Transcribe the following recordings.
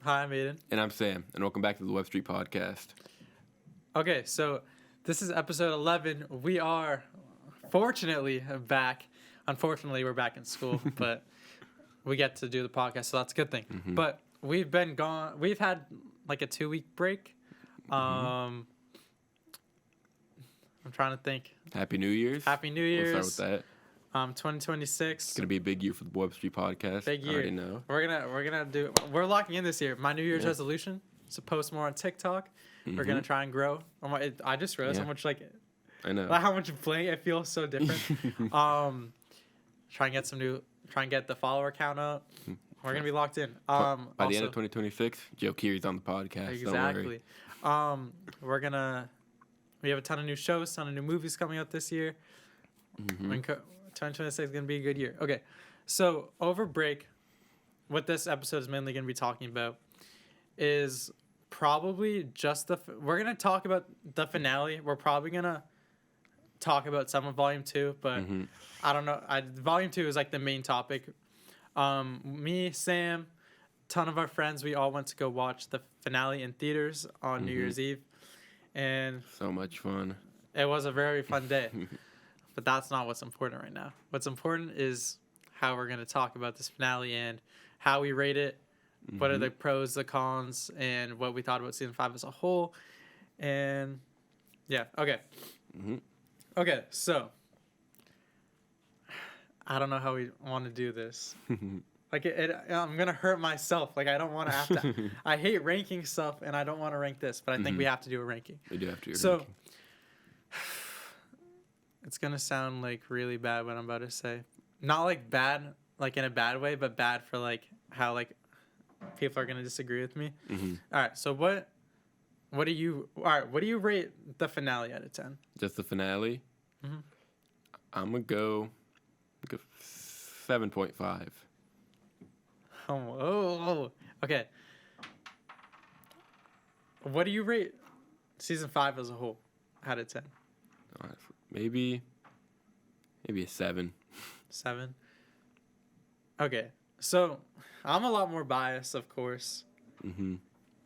Hi, I'm Aiden. And I'm Sam, and welcome back to the TheWebStreetPodcast. Okay, so this is episode 11. We are fortunately back. Unfortunately, we're back in school, but we get to do the podcast, so that's a good thing. Mm-hmm. But we've been gone. We've had like a 2-week break. I'm trying to think. Happy New Year's. Happy New Year's. We'll start with that. 2026. It's gonna be a big year for the TheWebStreetPodcast. Big year. I already know. We're locking in this year. My New Year's Yeah. resolution is to post more on TikTok. Mm-hmm. We're gonna try and grow. I just realized how much I know. how much I'm playing. It feels so different. Try and get the follower count up. We're gonna be locked in. By the end of 2026, Joe Keery's on the podcast. Exactly. We have a ton of new shows, ton of new movies coming out this year. Mm-hmm. 2026 is gonna be a good year. Okay, so over break, what this episode is mainly gonna be talking about is probably just we're gonna talk about the finale. We're probably gonna talk about some of Volume 2, but I don't know. Volume 2 is like the main topic. Me, Sam, ton of our friends, we all went to go watch the finale in theaters on New Year's Eve, and So much fun. it was a very fun day. But that's not what's important right now. What's important is how we're going to talk about this finale and how we rate it. What are the pros, the cons, and what we thought about season 5 as a whole. And yeah, okay. Okay, so I don't know how we want to do this. I'm going to hurt myself. Like, I don't want to have to. I hate ranking stuff, and I don't want to rank this, but I think we have to do a ranking. We do have to do a So, ranking. it's going to sound, like, really bad what I'm about to say. Not, like, bad, like, in a bad way, but bad for, like, how, like, people are going to disagree with me. All right, so what do you rate the finale out of 10? Just the finale? I'm going to go 7.5. Oh, okay. What do you rate season 5 as a whole out of 10? Maybe a 7. 7? Okay, so I'm a lot more biased, of course.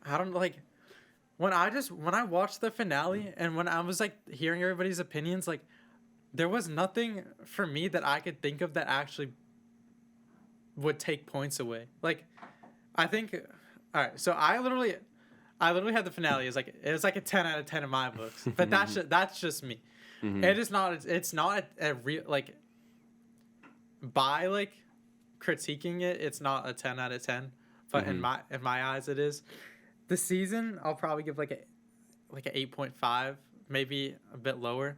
I don't like when I watched the finale and when I was like hearing everybody's opinions, like there was nothing for me that I could think of that actually would take points away. Like I think, all right, so I literally had the finale as like it was like a 10 out of 10 in my books, but that's just me. It's not a real like by like critiquing it, it's not a 10 out of 10, but in my eyes it is. The season I'll probably give like a 8.5, maybe a bit lower,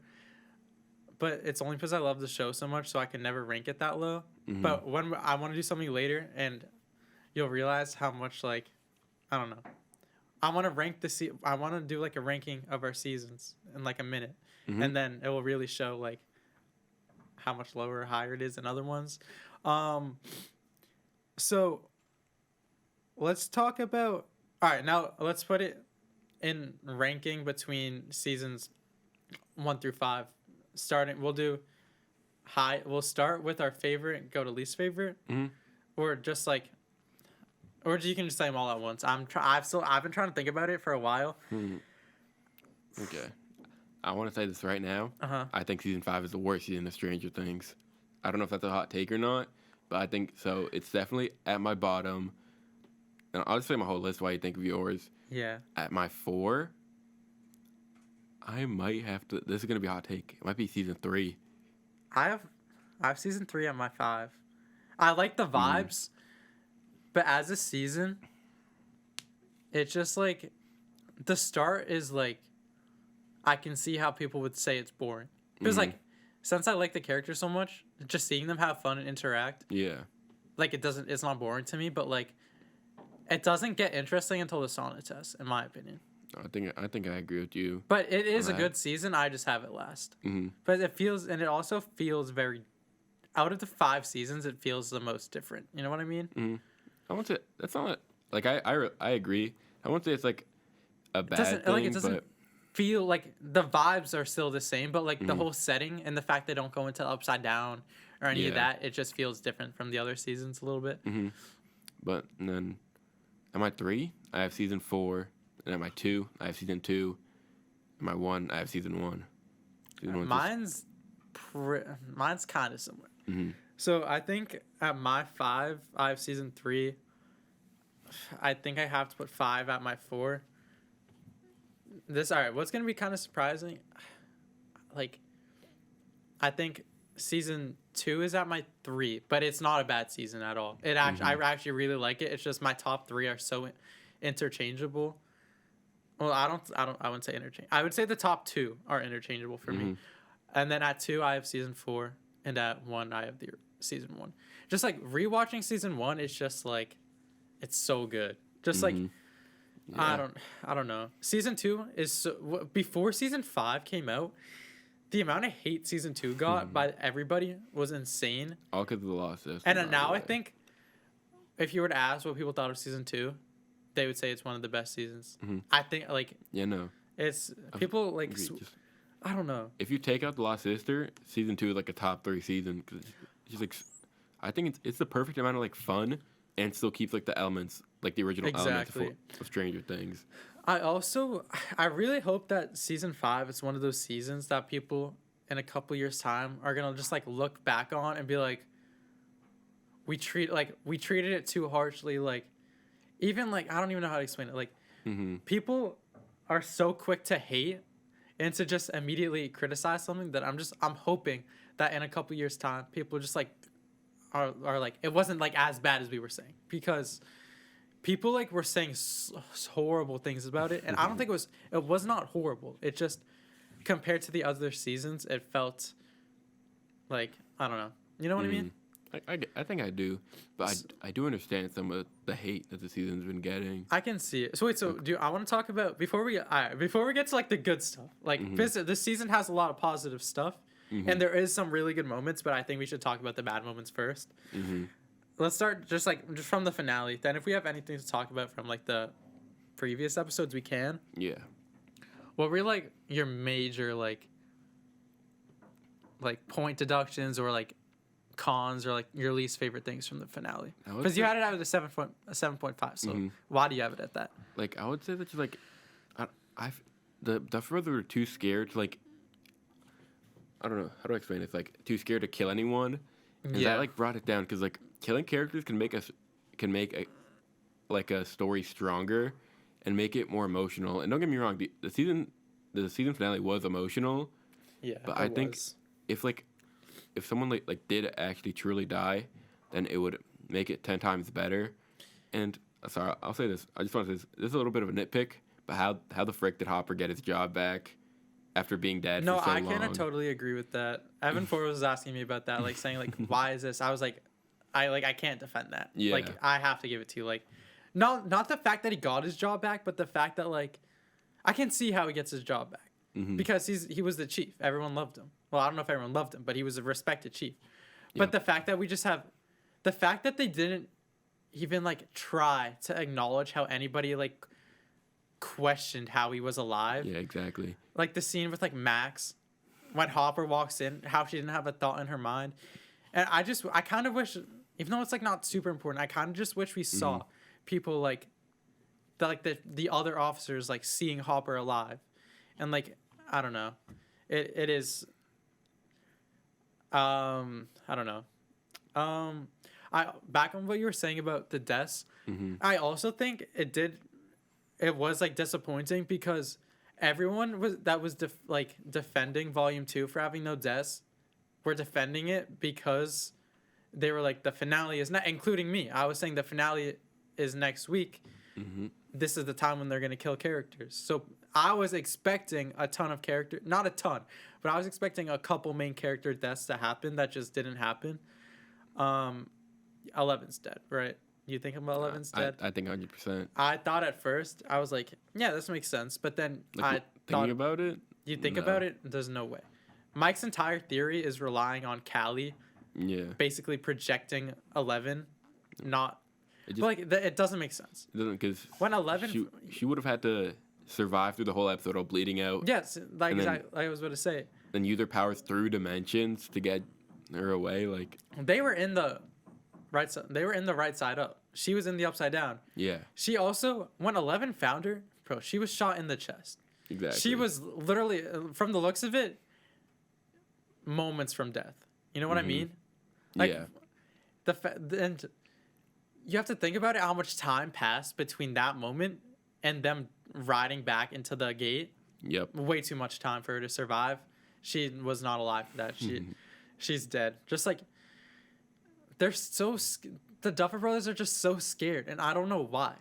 but it's only because I love the show so much, so I can never rank it that low. But when I want to do something later, and you'll realize how much like I don't know. I want to rank I want to do like a ranking of our seasons in like a minute, and then it will really show like how much lower or higher it is than other ones. So let's talk about. All right, now let's put it in ranking between seasons 1 through 5. We'll start with our favorite, go to least favorite, or just like. Or you can just say them all at once. I've been trying to think about it for a while. Okay. I want to say this right now. I think season 5 is the worst season of Stranger Things. I don't know if that's a hot take or not, but I think so. It's definitely at my bottom. And I'll just say my whole list while you think of yours. Yeah. At my 4, I might have to. This is going to be a hot take. It might be season 3. I have season 3 on my 5. I like the vibes. But as a season, it's just like the start is like I can see how people would say it's boring. Because like since I like the characters so much, just seeing them have fun and interact. Yeah. Like it's not boring to me, but like it doesn't get interesting until the sauna test, in my opinion. I think I agree with you. But it is a good season. I just have it last. But it also feels very out of the 5 seasons, it feels the most different. You know what I mean? I won't say that's not like I agree. I won't say it's like a bad thing, it doesn't feel like the vibes are still the same, but like the whole setting and the fact they don't go into Upside Down or any of that, it just feels different from the other seasons a little bit. But then At my 3, I have season 4. And at my 2, I have season 2. At my 1, I have season 1. Mine's kind of similar. Mm-hmm. So I think at my 5, I have season 3. I think I have to put 5 at my 4. All right, what's going to be kind of surprising, like, I think season 2 is at my 3, but it's not a bad season at all. I actually really like it. It's just my top 3 are so interchangeable. Well, I wouldn't say interchange. I would say the top 2 are interchangeable for me. And then at 2, I have season 4, and at 1, I have the season 1. Just like rewatching season 1, it's just like, it's so good. Just like, yeah. I don't know. Season 2 is before season 5 came out, the amount of hate season 2 got by everybody was insane. All because of the loss. And now I think if you were to ask what people thought of season 2, they would say it's one of the best seasons. I think it's people like I don't know. If you take out the Lost Sister, season 2 is like a top 3 season because it's just like I think it's the perfect amount of like fun and still keeps like the elements like the original elements of Stranger Things. I really hope that season 5 is one of those seasons that people in a couple years time are gonna just like look back on and be like, we treated it too harshly. Like, even like I don't even know how to explain it. Like, people are so quick to hate and to just immediately criticize something that I'm hoping that in a couple years time people just like are like it wasn't like as bad as we were saying, because people like were saying horrible things about it, and I don't think it was not horrible. It just, compared to the other seasons, it felt like, I don't know. You know what I mean? I think I do, but I do understand some of the hate that the season's been getting. I can see it. So wait, I want to talk about before we get to like the good stuff. Like this season has a lot of positive stuff, and there is some really good moments, but I think we should talk about the bad moments first. Let's start just from the finale. Then if we have anything to talk about from like the previous episodes, we can. Yeah. What were like your major like point deductions or like cons or like your least favorite things from the finale? Because you had it out of the 7.5. So why do you have it at that? Like, I would say that you like, the further were too scared to like, I don't know how do I explain it. It's like too scared to kill anyone, and that like brought it down because like killing characters can make a story stronger and make it more emotional. And don't get me wrong, the season finale was emotional. Yeah, but I think if someone like did actually truly die, then it would make it 10 times better. And sorry, I'll say this. I just want to say this is a little bit of a nitpick, but how the frick did Hopper get his job back after being dead for so long? No, I kind of totally agree with that. Evan Ford was asking me about that, like saying like, why is this? I was like, I can't defend that. Yeah. Like, I have to give it to you. Like, not the fact that he got his job back, but the fact that like, I can see how he gets his job back because he was the chief. Everyone loved him. Well, I don't know if everyone loved him, but he was a respected chief. Yeah. But the fact that they didn't even like try to acknowledge how anybody like questioned how he was alive. Yeah, exactly. Like the scene with like Max when Hopper walks in, how she didn't have a thought in her mind. And I kind of wish, even though it's like not super important, I kind of just wish we saw people like the other officers like seeing Hopper alive. And like, I don't know. It is I don't know. Back on what you were saying about the deaths, I also think it was like disappointing because everyone was defending Volume 2 for having no deaths were defending it because they were like, the finale is not, including me. I was saying the finale is next week. This is the time when they're going to kill characters. So I was expecting a ton of not a ton, but I was expecting a couple main character deaths to happen that just didn't happen. 11's dead, right? You think about 11's dead? I think 100%. I thought at first, I was like, yeah, this makes sense. But then thinking about it? You think about it? There's no way. Mike's entire theory is relying on Callie basically projecting 11, not... It doesn't make sense. It doesn't, because when 11... She would have had to survive through the whole episode of bleeding out. Yes, like I was about to say. Then use their powers through dimensions to get her away. Like, they were in the right side. They were in the right side up. She was in the upside down. Yeah. She also, when 11 found her, bro, she was shot in the chest. Exactly. She was literally, from the looks of it, moments from death. You know what I mean? Like, and you have to think about it, how much time passed between that moment and them riding back into the gate. Yep. Way too much time for her to survive. She was not alive for that. She's dead. Just like, they're so, the Duffer Brothers are just so scared, and I don't know why.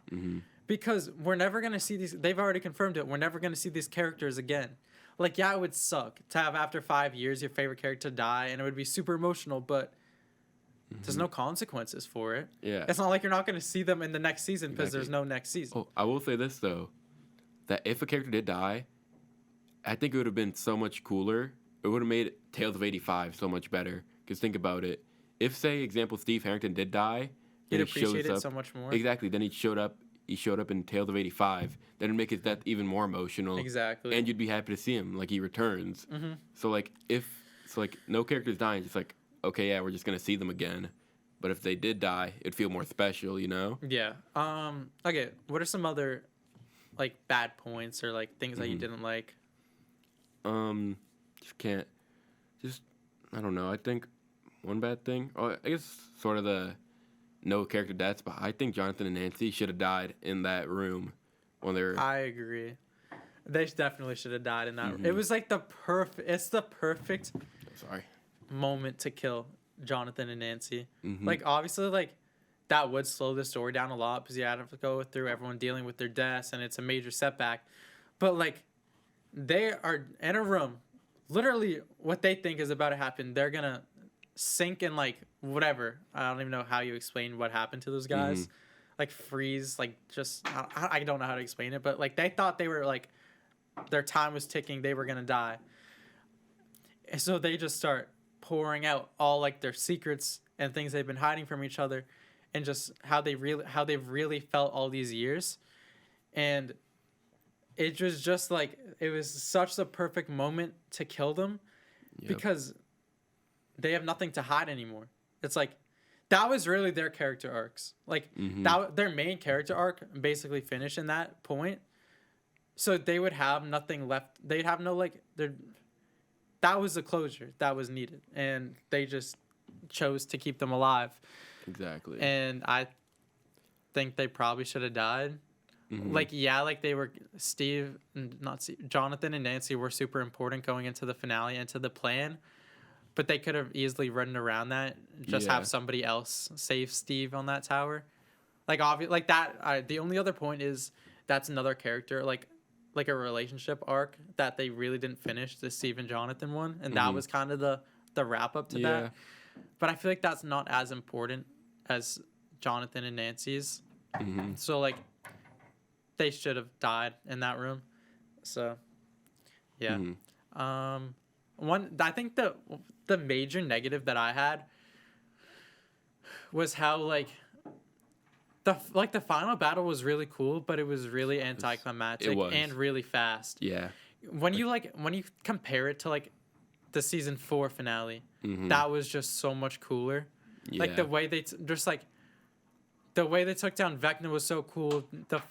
Because we're never going to see these, they've already confirmed it, we're never going to see these characters again. Like, yeah, it would suck to have after 5 years your favorite character die, and it would be super emotional, but there's no consequences for it. Yeah. It's not like you're not going to see them in the next season because there's no next season. Oh, I will say this, though, that if a character did die, I think it would have been so much cooler. It would have made Tales of 85 so much better. Because think about it. If, say, example, Steve Harrington did die, you'd appreciate it so much more. Exactly. Then he showed up in Tales of 85. Then it'd make his death even more emotional. Exactly. And you'd be happy to see him. Like, he returns. So, like, no characters dying, just like, okay, yeah, we're just going to see them again. But if they did die, it'd feel more special, you know? Yeah. Okay, what are some other, like, bad points or, like, things that you didn't like? I don't know. I think one bad thing, I guess sort of the no character deaths, but I think Jonathan and Nancy should have died in that room when they were... I agree. They definitely should have died in that room. It was, like, the perfect moment to kill Jonathan and Nancy. Like, obviously, like, that would slow the story down a lot because you have to go through everyone dealing with their deaths, and it's a major setback. But, like, they are in a room, literally what they think is about to happen, they're gonna sink in, like, whatever. I don't even know how you explain what happened to those guys. Like, freeze, like, just, I don't know how to explain it, but, like, they thought they were, like, their time was ticking, they were gonna die. And so they just start pouring out all, like, their secrets and things they've been hiding from each other, and just how they've really felt all these years. And it was just like, it was such the perfect moment to kill them because they have nothing to hide anymore. It's like, that was really their character arcs. Like, their main character arc basically finished in that point. So they would have nothing left. They'd have no, like, that was the closure that was needed. And they just chose to keep them alive. Exactly. And I think they probably should have died. Like, yeah, like, they were Jonathan and Nancy were super important going into the finale and to the plan, but they could have easily run around that, have somebody else save Steve on that tower. Like, obviously, like that. The only other point is that's another character, like a relationship arc that they really didn't finish, the Steve and Jonathan one, and that was kind of the wrap up to that. But I feel like that's not as important as Jonathan and Nancy's. So, like, they should have died in that room. So, yeah. I think the major negative that I had was how, like, the final battle was really cool, but it was really anticlimactic and really fast. Yeah. When you compare it to, like, the season 4 finale, that was just so much cooler. Yeah. Like, the way they took down Vecna was so cool. The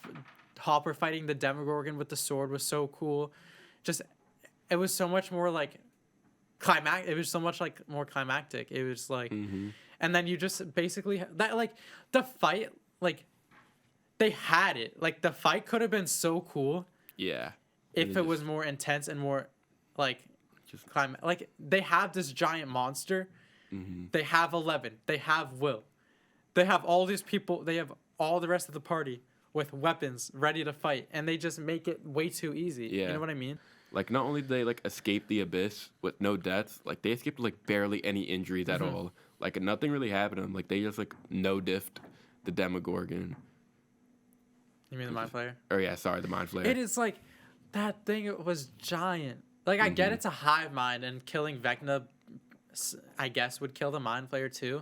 Hopper fighting the Demogorgon with the sword was so cool. Just, it was so much more, like, it was so much, like, more climactic. It was like, and then you just basically that, like, the fight, like, they had it. Like, the fight could have been so cool. Yeah. If it was more intense and more, like, like, they have this giant monster. They have 11. They have Will. They have all these people. They have all the rest of the party with weapons ready to fight, and they just make it way too easy. Yeah. You know what I mean? Like, not only did they, like, escape the abyss with no deaths, like, they escaped, like, barely any injuries at all. Like, nothing really happened to them. Like, they just, like, no-diffed the Demogorgon. You mean the Mind Flayer? Oh, yeah, sorry, the Mind Flayer. It is, like, that thing was giant. Like, I get it's a hive mind, and killing Vecna, I guess, would kill the Mind Flayer, too.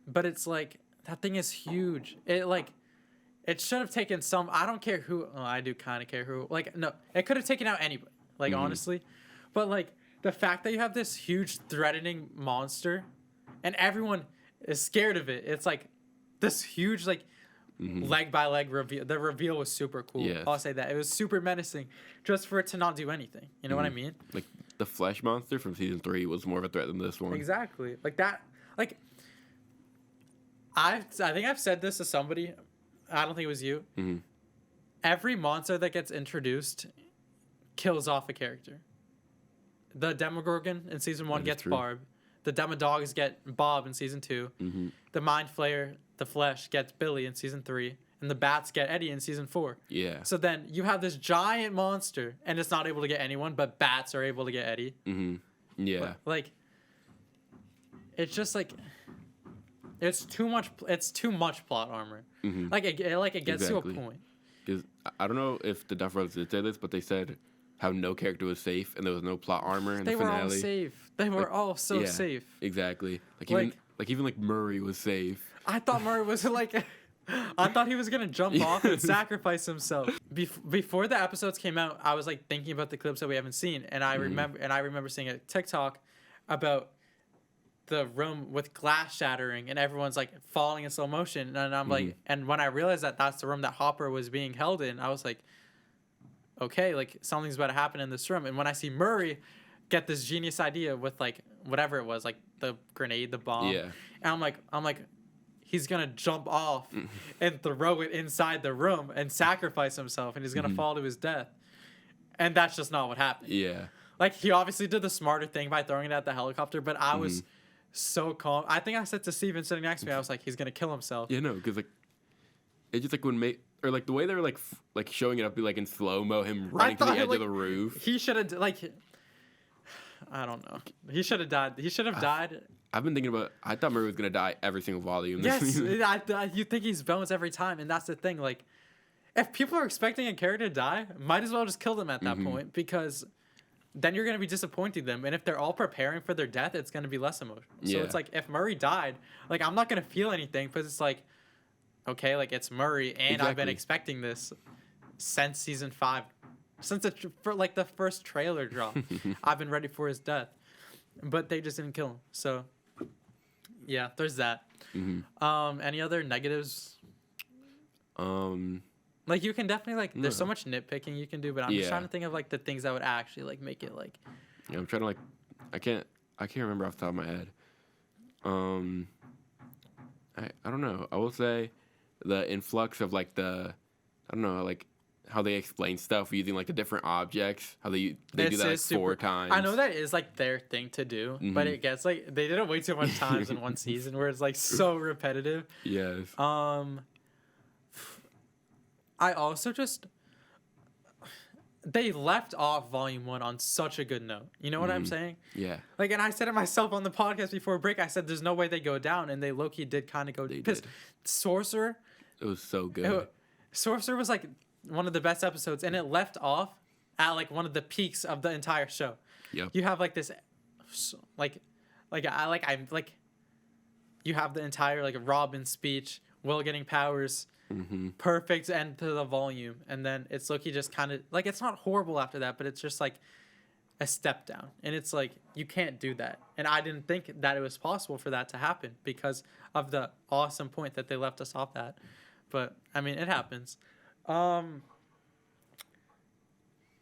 But it's, like, that thing is huge. It should have taken some... I don't care who... Well, I do kind of care who... Like, no. It could have taken out anybody. Like, honestly. But, like, the fact that you have this huge threatening monster and everyone is scared of it. It's like, this huge like leg by leg reveal. The reveal was super cool. Yes. I'll say that it was super menacing, just for it to not do anything. You know what I mean? Like the flesh monster from season 3 was more of a threat than this one. Exactly. Like that. Like I think I've said this to somebody. I don't think it was you. Mm-hmm. Every monster that gets introduced kills off a character. The Demogorgon in season 1 gets Barb. The Demodogs get Bob in season 2. Mm-hmm. The Mind Flayer, the Flesh, gets Billy in season 3. And the Bats get Eddie in season 4. Yeah. So then you have this giant monster, and it's not able to get anyone, but Bats are able to get Eddie. Mm-hmm. Yeah. But, like, it's just like it's too much. It's too much plot armor. Mm-hmm. Like it gets to a point. Because I don't know if the Duff Brothers did say this, but they said how no character was safe and there was no plot armor in the finale. They were all safe. They were all so safe. Exactly. Like Murray was safe. I thought Murray was like. I thought he was gonna jump off and sacrifice himself. Before the episodes came out, I was like thinking about the clips that we haven't seen, and I remember seeing a TikTok about the room with glass shattering and everyone's like falling in slow motion, and I'm like, and when I realized that that's the room that Hopper was being held in, I was like, okay, like something's about to happen in this room. And when I see Murray get this genius idea with like whatever it was, like the grenade, the bomb, and I'm like. He's going to jump off and throw it inside the room and sacrifice himself, and he's going to fall to his death. And that's just not what happened. Yeah. Like, he obviously did the smarter thing by throwing it at the helicopter, but I was so calm. I think I said to Steven sitting next to me, I was like, he's going to kill himself. Yeah, no, because, like, it's just, like, or, like, the way they were, like, showing it up, like, in slow-mo, him running to the edge of the roof. He should have, like, I don't know. He should have died. He should have died. I've been thinking about. I thought Murray was gonna die every single volume. Yes, you think he's bones every time, and that's the thing. Like, if people are expecting a character to die, might as well just kill them at that point, because then you're gonna be disappointing them. And if they're all preparing for their death, it's gonna be less emotional. So it's like if Murray died, like I'm not gonna feel anything, because it's like, okay, like it's Murray, and I've been expecting this since season 5, since for like the first trailer drop. I've been ready for his death, but they just didn't kill him. So. Yeah, there's that. Any other negatives? Like you can definitely like. There's so much nitpicking you can do, but I'm just trying to think of like the things that would actually like make it like. Yeah, I'm trying to like. I can't remember off the top of my head. I don't know. I will say, the influx of like the, I don't know, like how they explain stuff using like the different objects, how they do that like 4 times. I know that is like their thing to do, but it gets like they did it way too much times in one season where it's like so repetitive. Yes. I also just they left off volume 1 on such a good note. You know what I'm saying? Yeah. Like, and I said it myself on the podcast before break. I said there's no way they go down, and they low-key did kind of go. Because Sorcerer. It was so good. Sorcerer was like one of the best episodes, and it left off at like one of the peaks of the entire show. Yep. You have like this, you have the entire like Robin speech, Will getting powers, perfect end to the volume, and then it's Loki just kind of like it's not horrible after that, but it's just like a step down, and it's like you can't do that, and I didn't think that it was possible for that to happen because of the awesome point that they left us off at, but I mean it happens.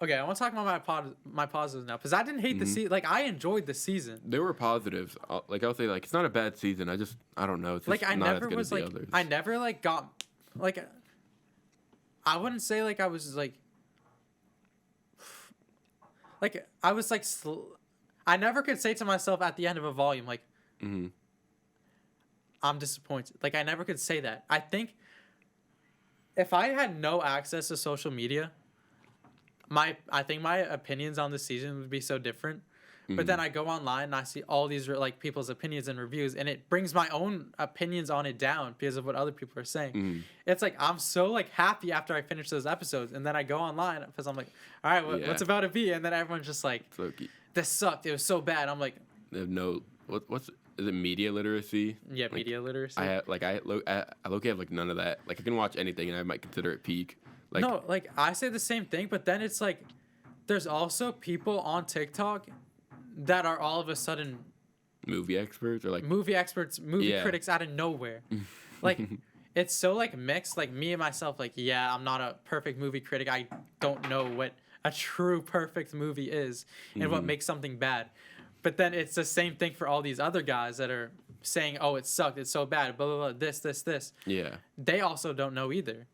Okay, I want to talk about my positives now, because I didn't hate the season. Like, I enjoyed the season. There were positives. Like, I'll say, like, it's not a bad season. I don't know. It's just like, not as good as the like, others. I never, like, got, like, I wouldn't say, like, I was, like, I was, like, I never could say to myself at the end of a volume, like, I'm disappointed. Like, I never could say that. I think if I had no access to social media, I think my opinions on the season would be so different. But then I go online and I see all these like people's opinions and reviews, and it brings my own opinions on it down because of what other people are saying. It's like I'm so like happy after I finish those episodes, and then I go online because I'm like, all right, what's about to be? And then everyone's just like, this sucked. It was so bad. I'm like, they have no is it media literacy? Yeah, like, media literacy. I low-key have like none of that. Like I can watch anything and I might consider it peak. Like, no, like I say the same thing, but then it's like there's also people on TikTok that are all of a sudden movie experts or like movie experts, movie critics out of nowhere. Like it's so like mixed. Like me and myself, like yeah, I'm not a perfect movie critic. I don't know what a true perfect movie is and what makes something bad. But then it's the same thing for all these other guys that are saying, "Oh, it sucked. It's so bad." Blah blah blah. This. Yeah. They also don't know either.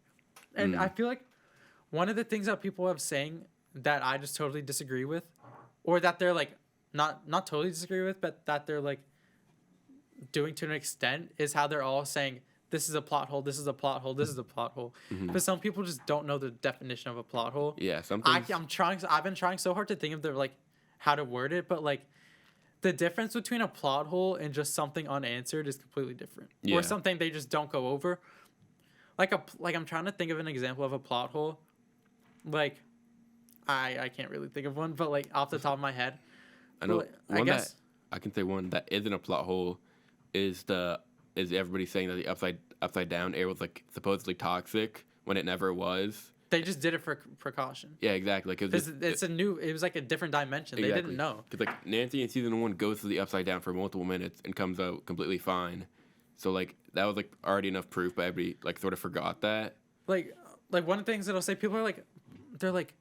And I feel like one of the things that people have saying that I just totally disagree with, or that they're like not totally disagree with, but that they're like doing to an extent, is how they're all saying this is a plot hole, this is a plot hole, this is a plot hole. But some people just don't know the definition of a plot hole. Yeah, sometimes I've been trying so hard to think of the like how to word it, but like the difference between a plot hole and just something unanswered is completely different. Yeah. Or something they just don't go over. Like I'm trying to think of an example of a plot hole. Like I can't really think of one, but like off the top of my head. I know like, I guess that I can say one that isn't a plot hole is everybody saying that the upside down air was like supposedly toxic when it never was. they just did it for precaution. Yeah, exactly. Because it was like a different dimension. Exactly. They didn't know. Because like Nancy in season 1 goes to the upside down for multiple minutes and comes out completely fine. So like that was like already enough proof, but everybody like sort of forgot that. Like one of the things that I'll say, people are like, they're like,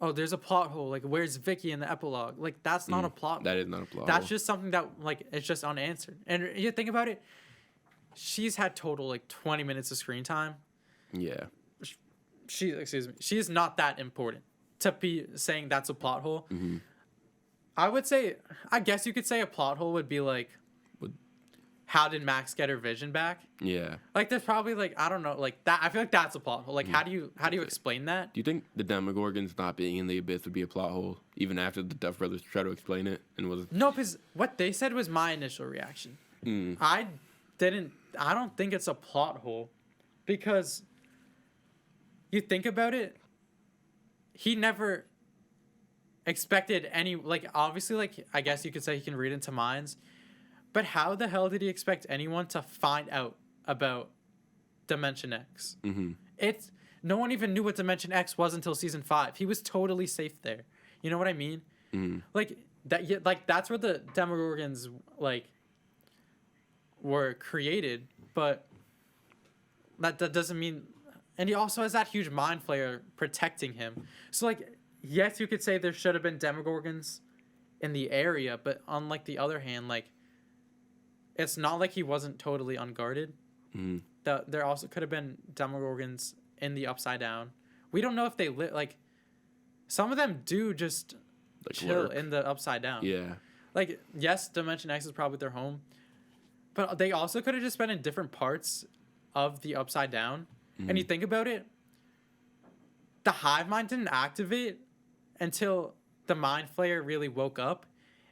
oh, there's a plot hole. Like, where's Vicky in the epilogue? Like, that's not a plot hole. That is not a plot That's hole. just something that like it's just unanswered. And you think about it, she's had total like 20 minutes of screen time. Yeah. She is not that important to be saying that's a plot hole. I would say, I guess you could say a plot hole would be like, how did Max get her vision back? Yeah. Like there's probably like, I don't know, like that. I feel like that's a plot hole. Like how do you explain that? Do you think the Demogorgons not being in the abyss would be a plot hole, even after the Duff brothers try to explain it and was? No, because what they said was my initial reaction. I don't think it's a plot hole, because you think about it, he never expected any, like, obviously, like, I guess you could say he can read into minds, but how the hell did he expect anyone to find out about Dimension X? It's no one even knew what Dimension X was until season 5. He was totally safe there. You know what I mean? Like that. Yeah, like that's where the Demogorgons like were created, but that doesn't mean. And he also has that huge mind flayer protecting him. So like, yes, you could say there should have been Demogorgons in the area, but on like the other hand, like, it's not like he wasn't totally unguarded. There also could have been Demogorgons in the Upside Down. We don't know if they like. Some of them do just like chill in the Upside Down. Yeah. Like, yes, Dimension X is probably their home, but they also could have just been in different parts of the Upside Down. And you think about it, the hive mind didn't activate until the mind flayer really woke up,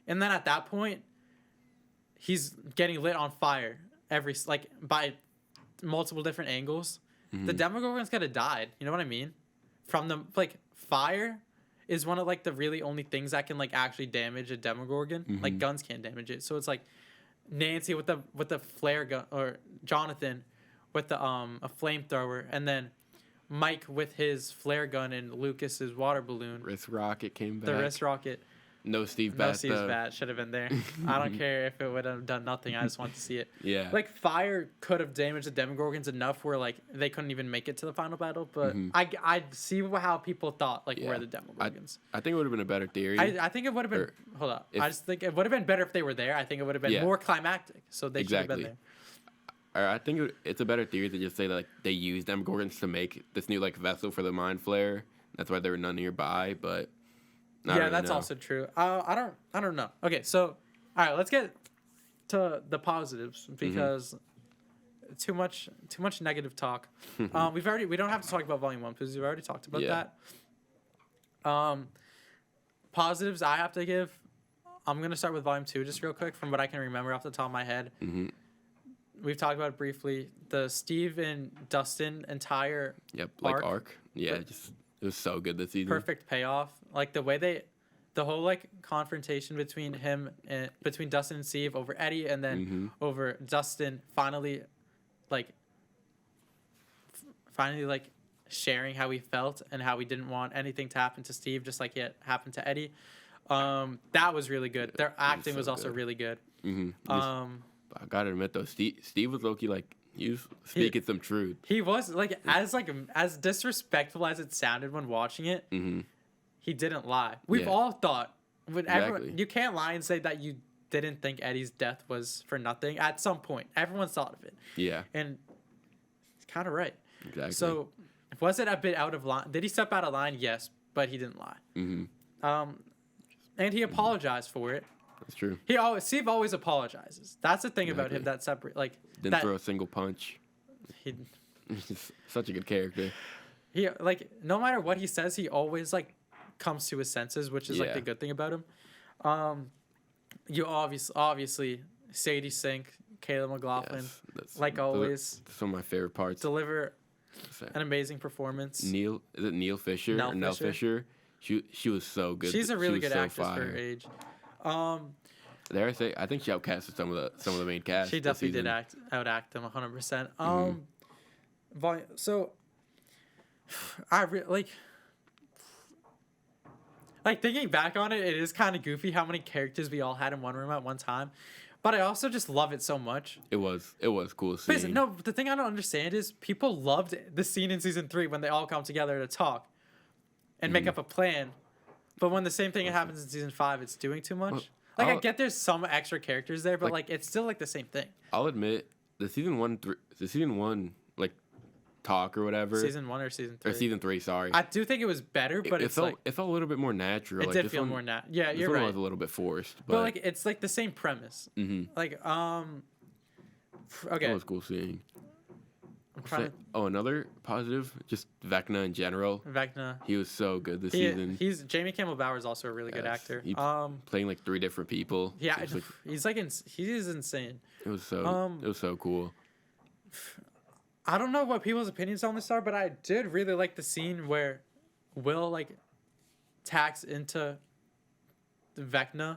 and then at that point, he's getting lit on fire by multiple different angles. The Demogorgons could have died. You know what I mean? From the like, fire is one of like the really only things that can like actually damage a Demogorgon. Like guns can't damage it. So it's like Nancy with the flare gun, or Jonathan with the a flamethrower, and then Mike with his flare gun and Lucas's water balloon. Wrist rocket came back. The wrist rocket. No Steve Bat. No Steve's bat should have been there. I don't care if it would have done nothing. I just want to see it. Yeah. Like, fire could have damaged the Demogorgons enough where like they couldn't even make it to the final battle. But I see how people thought like were the Demogorgons. I think it would have been a better theory. I think it would have been. Hold up. I just think it would have been better if they were there. I think it would have been more climactic. So they should have been there. I think it's a better theory to just say that like they used Demogorgons to make this new like vessel for the mind flayer. That's why there were none nearby, but. Yeah, that's also true. I don't know. Okay, so all right, let's get to the positives, because too much negative talk. We don't have to talk about volume 1 because we've already talked about that. Positives I have to give. I'm gonna start with volume 2 just real quick from what I can remember off the top of my head. We've talked about it briefly. The Steve and Dustin entire arc. Yeah, it was so good this season. Perfect payoff. Like the way the whole like confrontation between Dustin and Steve over Eddie, and then over Dustin finally sharing how he felt and how he didn't want anything to happen to Steve, just like it happened to Eddie. That was really good. Their acting was also really good. I gotta admit though, Steve was low-key like He was speaking some truth. He was as disrespectful as it sounded when watching it. Mm-hmm. He didn't lie. We've all thought, you can't lie and say that you didn't think Eddie's death was for nothing. At some point, everyone's thought of it. Yeah, and it's kind of right. Exactly. So, was it a bit out of line? Did he step out of line? Yes, but he didn't lie. Mm-hmm. And he apologized for it. That's true. Steve always apologizes. That's the thing about him that separate didn't throw a single punch. He's such a good character. He no matter what he says, he always comes to his senses, which is the good thing about him. You obviously Sadie Sink, Caleb McLaughlin, always. Some of my favorite parts. Deliver an amazing performance. Is it Neil Fisher or Nell Fisher? She was so good. She's a really good actress for her age. Dare I say, I think she outcasted some of the main cast. She definitely did outact them 100%. So I really thinking back on it, it is kind of goofy how many characters we all had in one room at one time. But I also just love it so much. It was cool seeing. No, the thing I don't understand is people loved the scene in season 3 when they all come together to talk and make up a plan. But when the same thing happens in season 5, it's doing too much. I get there's some extra characters there, but it's still the same thing. I'll admit the season 1 talk or whatever. Season 1 or season 3? Or season 3, sorry. I do think it was better, but it felt a little bit more natural. It did feel more natural. Yeah, you're right. It was a little bit forced, but it's the same premise. Mm-hmm. Okay. It was cool seeing. Another positive, just Vecna in general. Vecna. He was so good this season. Jamie Campbell Bower is also a really good actor. He's playing 3 different people. Yeah, he's insane. It was so cool. I don't know what people's opinions on this are, but I did really like the scene where Will tacks into Vecna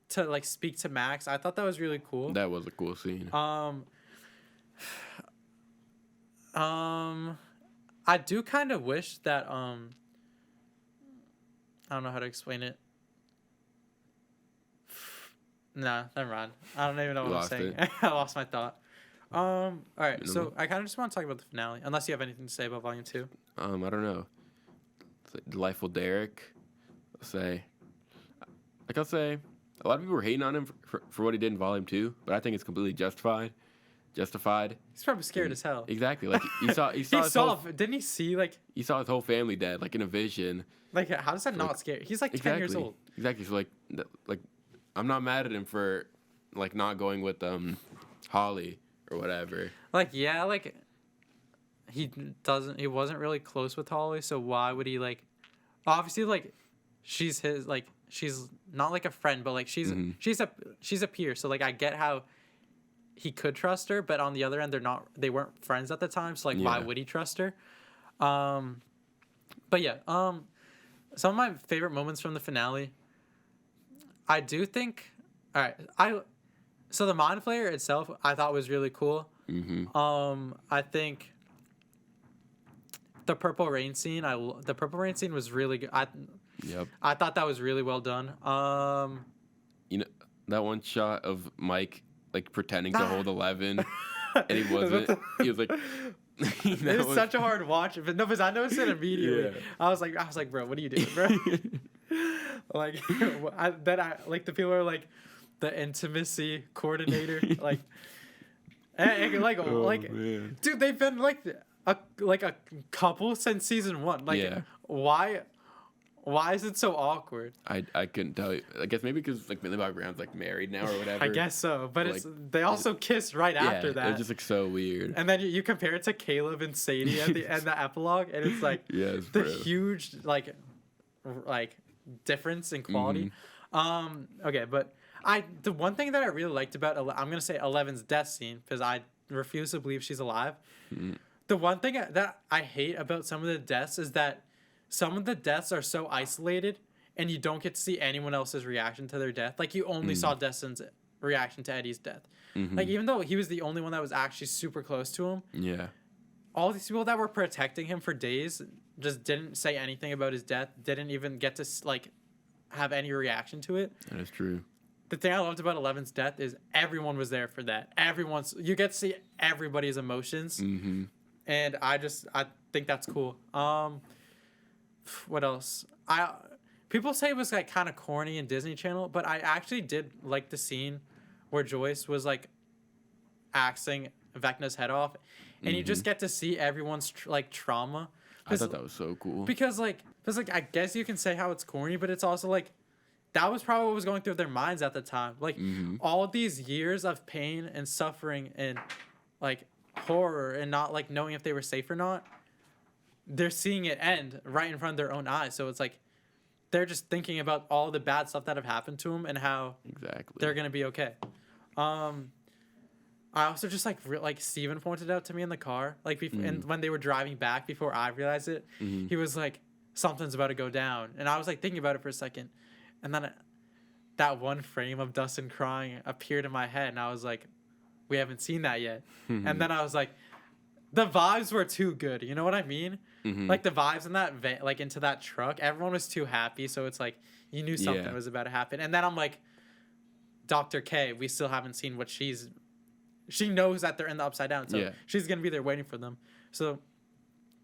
to speak to Max. I thought that was really cool. That was a cool scene. I do kind of wish that I don't know how to explain it. Nah, never mind. I don't even know what I'm saying. I lost my thought. All right, so I kind of just want to talk about the finale, unless you have anything to say about Volume 2. I don't know. Delightful Derek. I'll say, a lot of people were hating on him for what he did in Volume 2, but I think it's completely justified. He's probably scared as hell. Exactly. He saw didn't he see he saw his whole family dead, in a vision. How does that not scare? He's 10 years old. Exactly. So I'm not mad at him for not going with Holly or whatever. He wasn't really close with Holly, so why would he obviously she's his she's not a friend, but she's a peer, so I get how he could trust her, but on the other end they weren't friends at the time, so why would he trust her? But yeah, some of my favorite moments from the finale, I do think, so the Mind Flayer itself I thought was really cool. Mm-hmm. I think the Purple Rain scene was really good. I thought that was really well done. That one shot of Mike pretending to hold 11 and he wasn't. He was it was such a hard watch, but no, because I noticed it immediately. Yeah. I was like, bro, what are you doing, bro? The people are the intimacy coordinator, man. Dude, they've been a couple since season 1. Why is it so awkward? I couldn't tell you. I guess maybe because Millie Bobby Brown's married now or whatever. I guess so, but they also kissed right after that. It was just so weird. And then you compare it to Caleb and Sadie at the end, the epilogue, and it's huge difference in quality. Mm-hmm. Okay, but the one thing that I really liked about I'm gonna say 11's death scene, because I refuse to believe she's alive. Mm-hmm. The one thing that I hate about some of the deaths is that some of the deaths are so isolated, and you don't get to see anyone else's reaction to their death. You only saw Destin's reaction to Eddie's death. Mm-hmm. Even though he was the only one that was actually super close to him. Yeah. All these people that were protecting him for days just didn't say anything about his death. Didn't even get to have any reaction to it. That is true. the thing I loved about Eleven's death is everyone was there for that. You get to see everybody's emotions, and I think that's cool. What else? People say it was like kind of corny in Disney Channel, but I actually did like the scene where Joyce was like axing Vecna's head off, and you just get to see everyone's trauma. I thought that was so cool. Because I guess you can say how it's corny, but it's also like that was probably what was going through their minds at the time. Like all these years of pain and suffering and like horror and not like knowing if they were safe or not, they're seeing it end right in front of their own eyes. So it's like they're just thinking about all the bad stuff that have happened to them and how they're gonna be okay. I also just like Steven pointed out to me in the car, like and when they were driving back before I realized it, he was like, something's about to go down. And I was like thinking about it for a second. And then that one frame of Dustin crying appeared in my head. And I was like, we haven't seen that yet. And then I was like, the vibes were too good. You know what I mean? Like the vibes in that like into that truck, everyone was too happy. So it's like, you knew something was about to happen. And then I'm like, Dr. K, we still haven't seen what she knows that they're in the Upside Down, so she's gonna be there waiting for them. So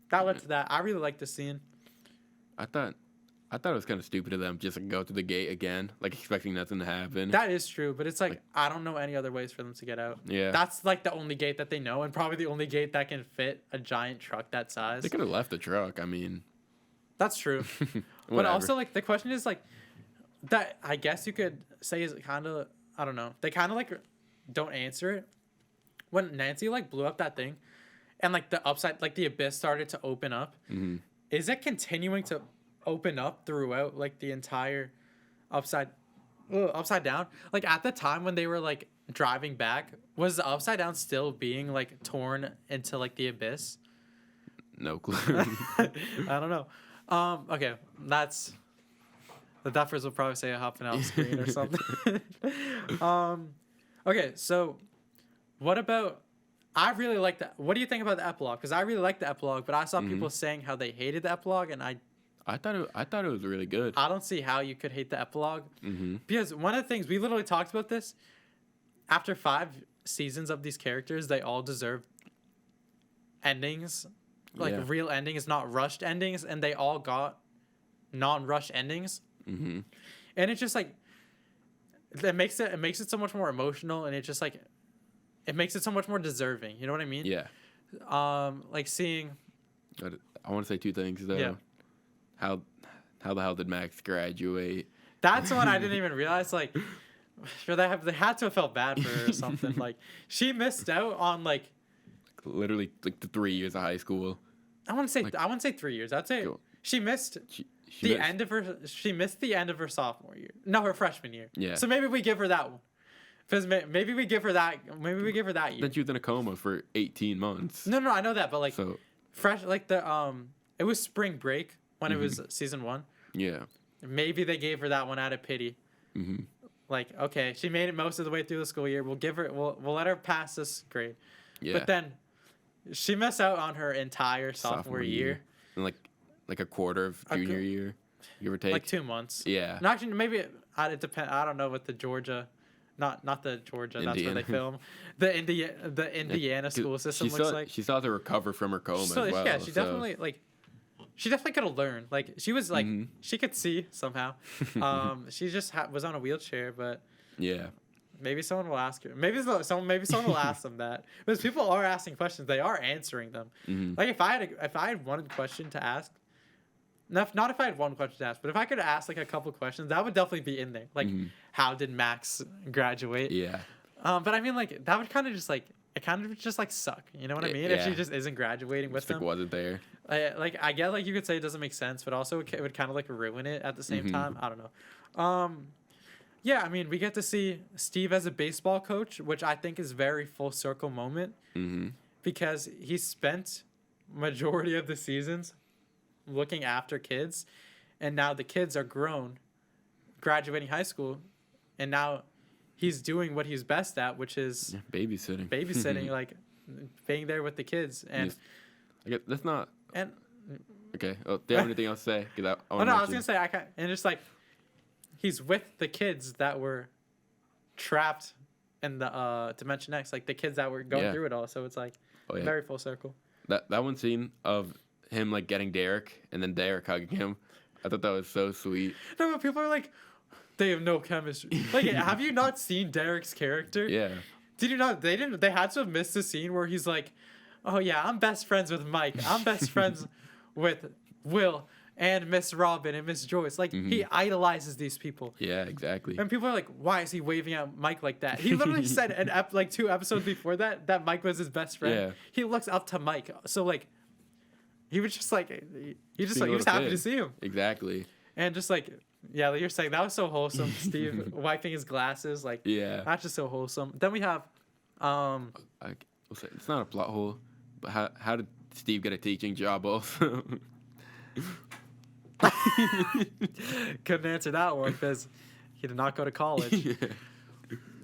that led to that. I really liked the scene. I thought it was kind of stupid of them just to go through the gate again, like expecting nothing to happen. That is true, but it's like I don't know any other ways for them to get out. Yeah, that's like the only gate that they know, and probably the only gate that can fit a giant truck that size. They could have left the truck. I mean, that's true. But also, like the question is like that. I guess you could say is kind of I don't know. They kind of like don't answer it. When Nancy like blew up that thing and like the upside, like the abyss started to open up, is it continuing to open up throughout like the entire upside down? Like at the time when they were like driving back, was the upside down still being like torn into like the abyss? No clue. I don't know. Okay, the duffers will probably say a hopping out screen or something. Okay, so what about? I really like that. What do you think about the epilogue? Because I really like the epilogue, but I saw people saying how they hated the epilogue, and I thought it was really good. I don't see how you could hate the epilogue, because one of the things we literally talked about this. After 5 seasons of these characters, they all deserve endings, like real endings, not rushed endings, and they all got non-rushed endings. And it's just like it makes it so much more emotional, and it just like. It makes it so much more deserving. You know what I mean? Yeah. Like seeing. I want to say 2 things though. Yeah. How the hell did Max graduate? That's one I didn't even realize. Like, sure they had to have felt bad for her or something. Like, she missed out on like. Literally like the 3 years of high school. I wouldn't say 3 years. I'd say she missed. She missed the end of her sophomore year. No, her freshman year. Yeah. So maybe we give her that one. Because maybe we give her that. Maybe we give her that year. Then she was in a coma for 18 months. No, I know that, but like, fresh, like it was spring break when it was season 1. Yeah. Maybe they gave her that one out of pity. Like, okay, she made it most of the way through the school year. We'll let her pass this grade. Yeah. But then, she missed out on her entire sophomore year. And like a quarter of junior year, give or take. Like 2 months. Yeah. No, actually, maybe it depends. I don't know what the Georgia. Not the Georgia. Indiana. That's where they film. The Indiana school system looks like. She still had to recover from her coma as well. Yeah, she definitely could have learned. Like she was like she could see somehow. She just was on a wheelchair, but yeah. Maybe someone will ask her. Maybe someone will ask them that, because people are asking questions. They are answering them. Like if I had one question to ask. Not if I had one question to ask, but if I could ask like a couple questions, that would definitely be in there. Like, how did Max graduate? Yeah. But I mean, like, that would kind of just like suck. You know what I mean? Yeah. If she just isn't graduating with them. Wasn't there. I get like you could say it doesn't make sense, but also it would kind of like ruin it at the same time. I don't know. Yeah, I mean, we get to see Steve as a baseball coach, which I think is very full circle moment, because he spent majority of the seasons looking after kids, and now the kids are grown, graduating high school, and now he's doing what he's best at, which is babysitting, like being there with the kids. And I guess that's not. And okay, do you have anything else to say? I was gonna say and just like he's with the kids that were trapped in the Dimension X, like the kids that were going through it all. So it's like very full circle. That one scene of him like getting Derek and then Derek hugging him, I thought that was so sweet. No, but people are like, they have no chemistry. Like, have you not seen Derek's character? Yeah. Did you not? They didn't. They had to have missed the scene where he's like, "Oh yeah, I'm best friends with Mike. I'm best friends with Will and Miss Robin and Miss Joyce." Like he idolizes these people. Yeah, exactly. And people are like, "Why is he waving at Mike like that?" He literally said like 2 episodes before that Mike was his best friend. Yeah. He looks up to Mike. So like, he was just like, he was happy to see him. Exactly. And just like. Yeah, like you're saying, that was so wholesome. Steve wiping his glasses, like that's just so wholesome. Then we have, it's not a plot hole, but how did Steve get a teaching job also? Couldn't answer that one because he did not go to college.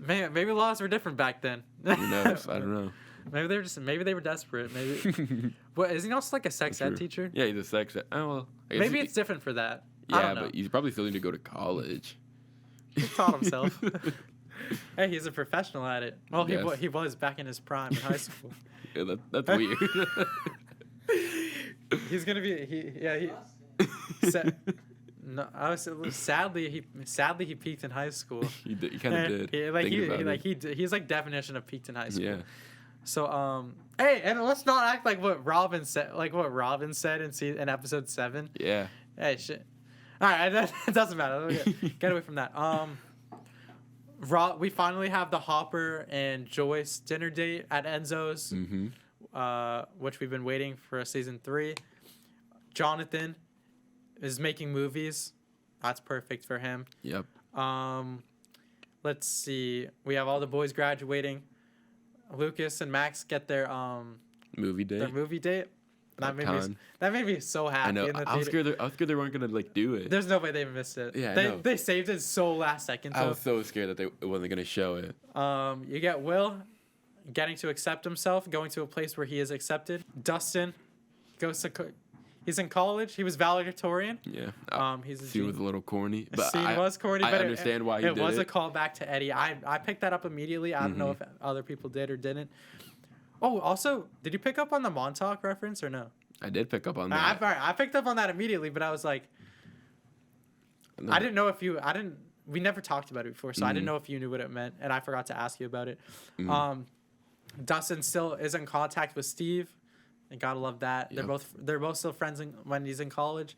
Man, maybe laws were different back then. Who knows? I don't know. Maybe they were desperate. Maybe. But isn't he also like a sex ed teacher? Yeah, he's a sex ed. Oh well. Maybe it's different for that. Yeah, but he's probably still need to go to college. He taught himself. Hey, he's a professional at it. Well, he was back in his prime in high school. Yeah, that's weird. He's gonna be sadly he peaked in high school. He kind of did. He's like definition of peaked in high school. Yeah. So hey, and let's not act like what Robin said in episode 7. Yeah. Hey, shit. All right, it doesn't matter. Get away from that. We finally have the Hopper and Joyce dinner date at Enzo's, which we've been waiting for season 3. Jonathan is making movies. That's perfect for him. Yep. Let's see. We have all the boys graduating. Lucas and Max get their movie date. That made me so happy. I know. I was scared they weren't gonna like do it. There's no way they missed it. Yeah, they saved it so last second. I was so scared that it wasn't gonna show it. You get Will getting to accept himself, going to a place where he is accepted. Dustin he's in college. He was valedictorian. Yeah. He's a scene was a little corny. But scene was corny, but I understand why he did it. It was a callback to Eddie. I picked that up immediately. I don't know if other people did or didn't. Oh, also, did you pick up on the Montauk reference or no? I did pick up on that. I picked up on that immediately, but I was like, no. I didn't know if you. We never talked about it before, so I didn't know if you knew what it meant, and I forgot to ask you about it. Dustin still is in contact with Steve. And gotta love that. Yep. They're both still friends when he's in college.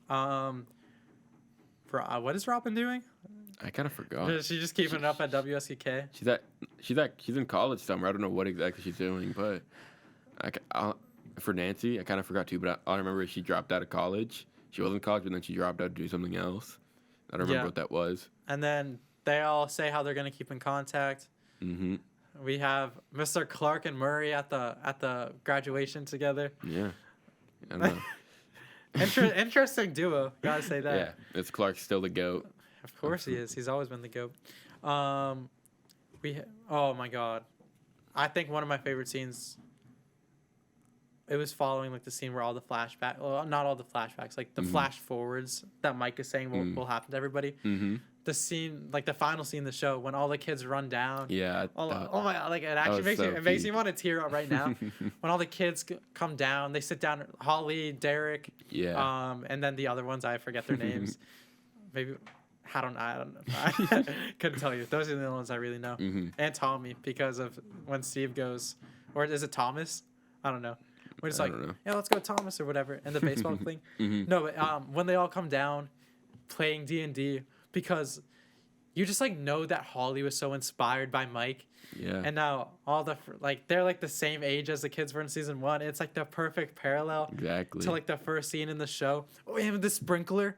What is Robin doing? I kind of forgot. She's just keeping it up at WSEK. She's in college somewhere. I don't know what exactly she's doing, but for Nancy, I kind of forgot too. But I remember she dropped out of college. She was in college, but then she dropped out to do something else. I don't remember what that was. And then they all say how they're gonna keep in contact. Mm-hmm. We have Mr. Clark and Murray at the graduation together. Yeah, I don't know. Interesting duo. Gotta say that. Yeah, it's Clark still the GOAT. Of course he is. He's always been the GOAT. Oh my God, I think one of my favorite scenes. It was following like the scene where all the flashbacks. Well, not all the flashbacks. Like the flash forwards that Mike is saying will happen to everybody. Mm-hmm. The scene, like the final scene of the show, when all the kids run down. Yeah. Oh my God! Like it actually makes me want to tear up right now. When all the kids come down, they sit down. Holly, Derek. Yeah. And then the other ones, I forget their names. Maybe I don't know. I couldn't tell you. Those are the only ones I really know. Mm-hmm. And Tommy, because of when Steve goes, or is it Thomas? I don't know. We're just yeah, let's go Thomas or whatever, and the baseball thing. Mm-hmm. No, but when they all come down, playing D&D. Because you just like know that Holly was so inspired by Mike. Yeah. And now they're like the same age as the kids were in season 1. It's like the perfect parallel. Exactly. To like the first scene in the show. Oh, and the sprinkler.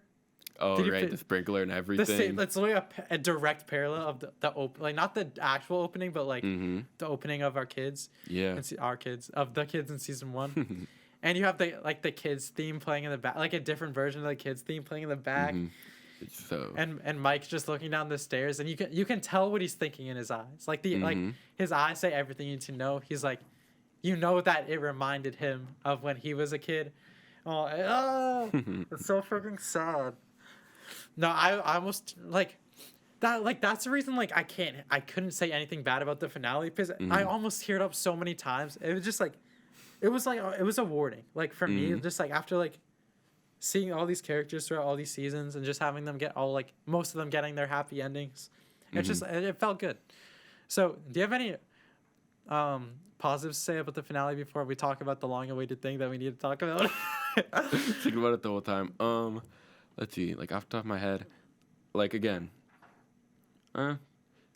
Oh, right, the sprinkler and everything. It's literally a direct parallel of the like not the actual opening, but like the opening of our kids. Yeah. Our kids of the kids in season 1. And you have the kids theme playing in the back, like a different version of the kids theme playing in the back. Mm-hmm. So and Mike's just looking down the stairs, and you can tell what he's thinking in his eyes. Like like his eyes say everything you need to know. He's like, that it reminded him of when he was a kid. Oh, it's so freaking sad. No, I almost like that's the reason like I couldn't say anything bad about the finale because I almost teared up so many times. It was just like it was a warning. Like for me, just like after like seeing all these characters throughout all these seasons and just having them get all like most of them getting their happy endings. It felt good. So do you have any positives to say about the finale before we talk about the long awaited thing that we need to talk about? Thinking about it the whole time. Let's see, like off the top of my head, like again, I'm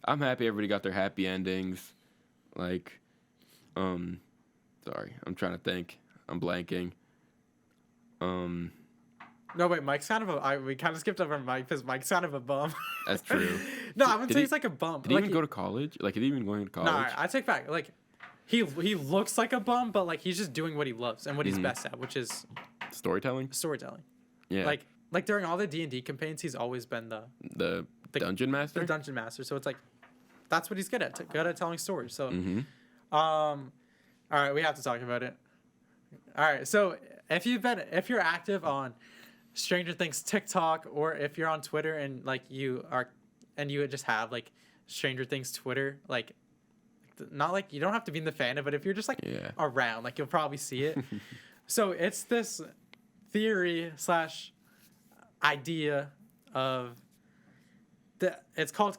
happy everybody got their happy endings. Like, sorry, I'm trying to think. I'm blanking. No, wait, Mike's kind of we kind of skipped over Mike because Mike's kind of a bum. That's true. No, I wouldn't say he's like a bum. Did he even go to college? Like, is he even going to college? No, I take back. Like, he looks like a bum, but like he's just doing what he loves and what he's best at, which is storytelling. Yeah. Like during all the D&D campaigns, he's always been the dungeon master. The dungeon master. So it's like that's what he's good at. Good at telling stories. So, all right, we have to talk about it. All right, so if you're active on Stranger Things TikTok, or if you're on Twitter and like you just have like Stranger Things Twitter, like not like you don't have to be in the fandom, but if you're just like around, like you'll probably see it. So it's this theory / idea of it's called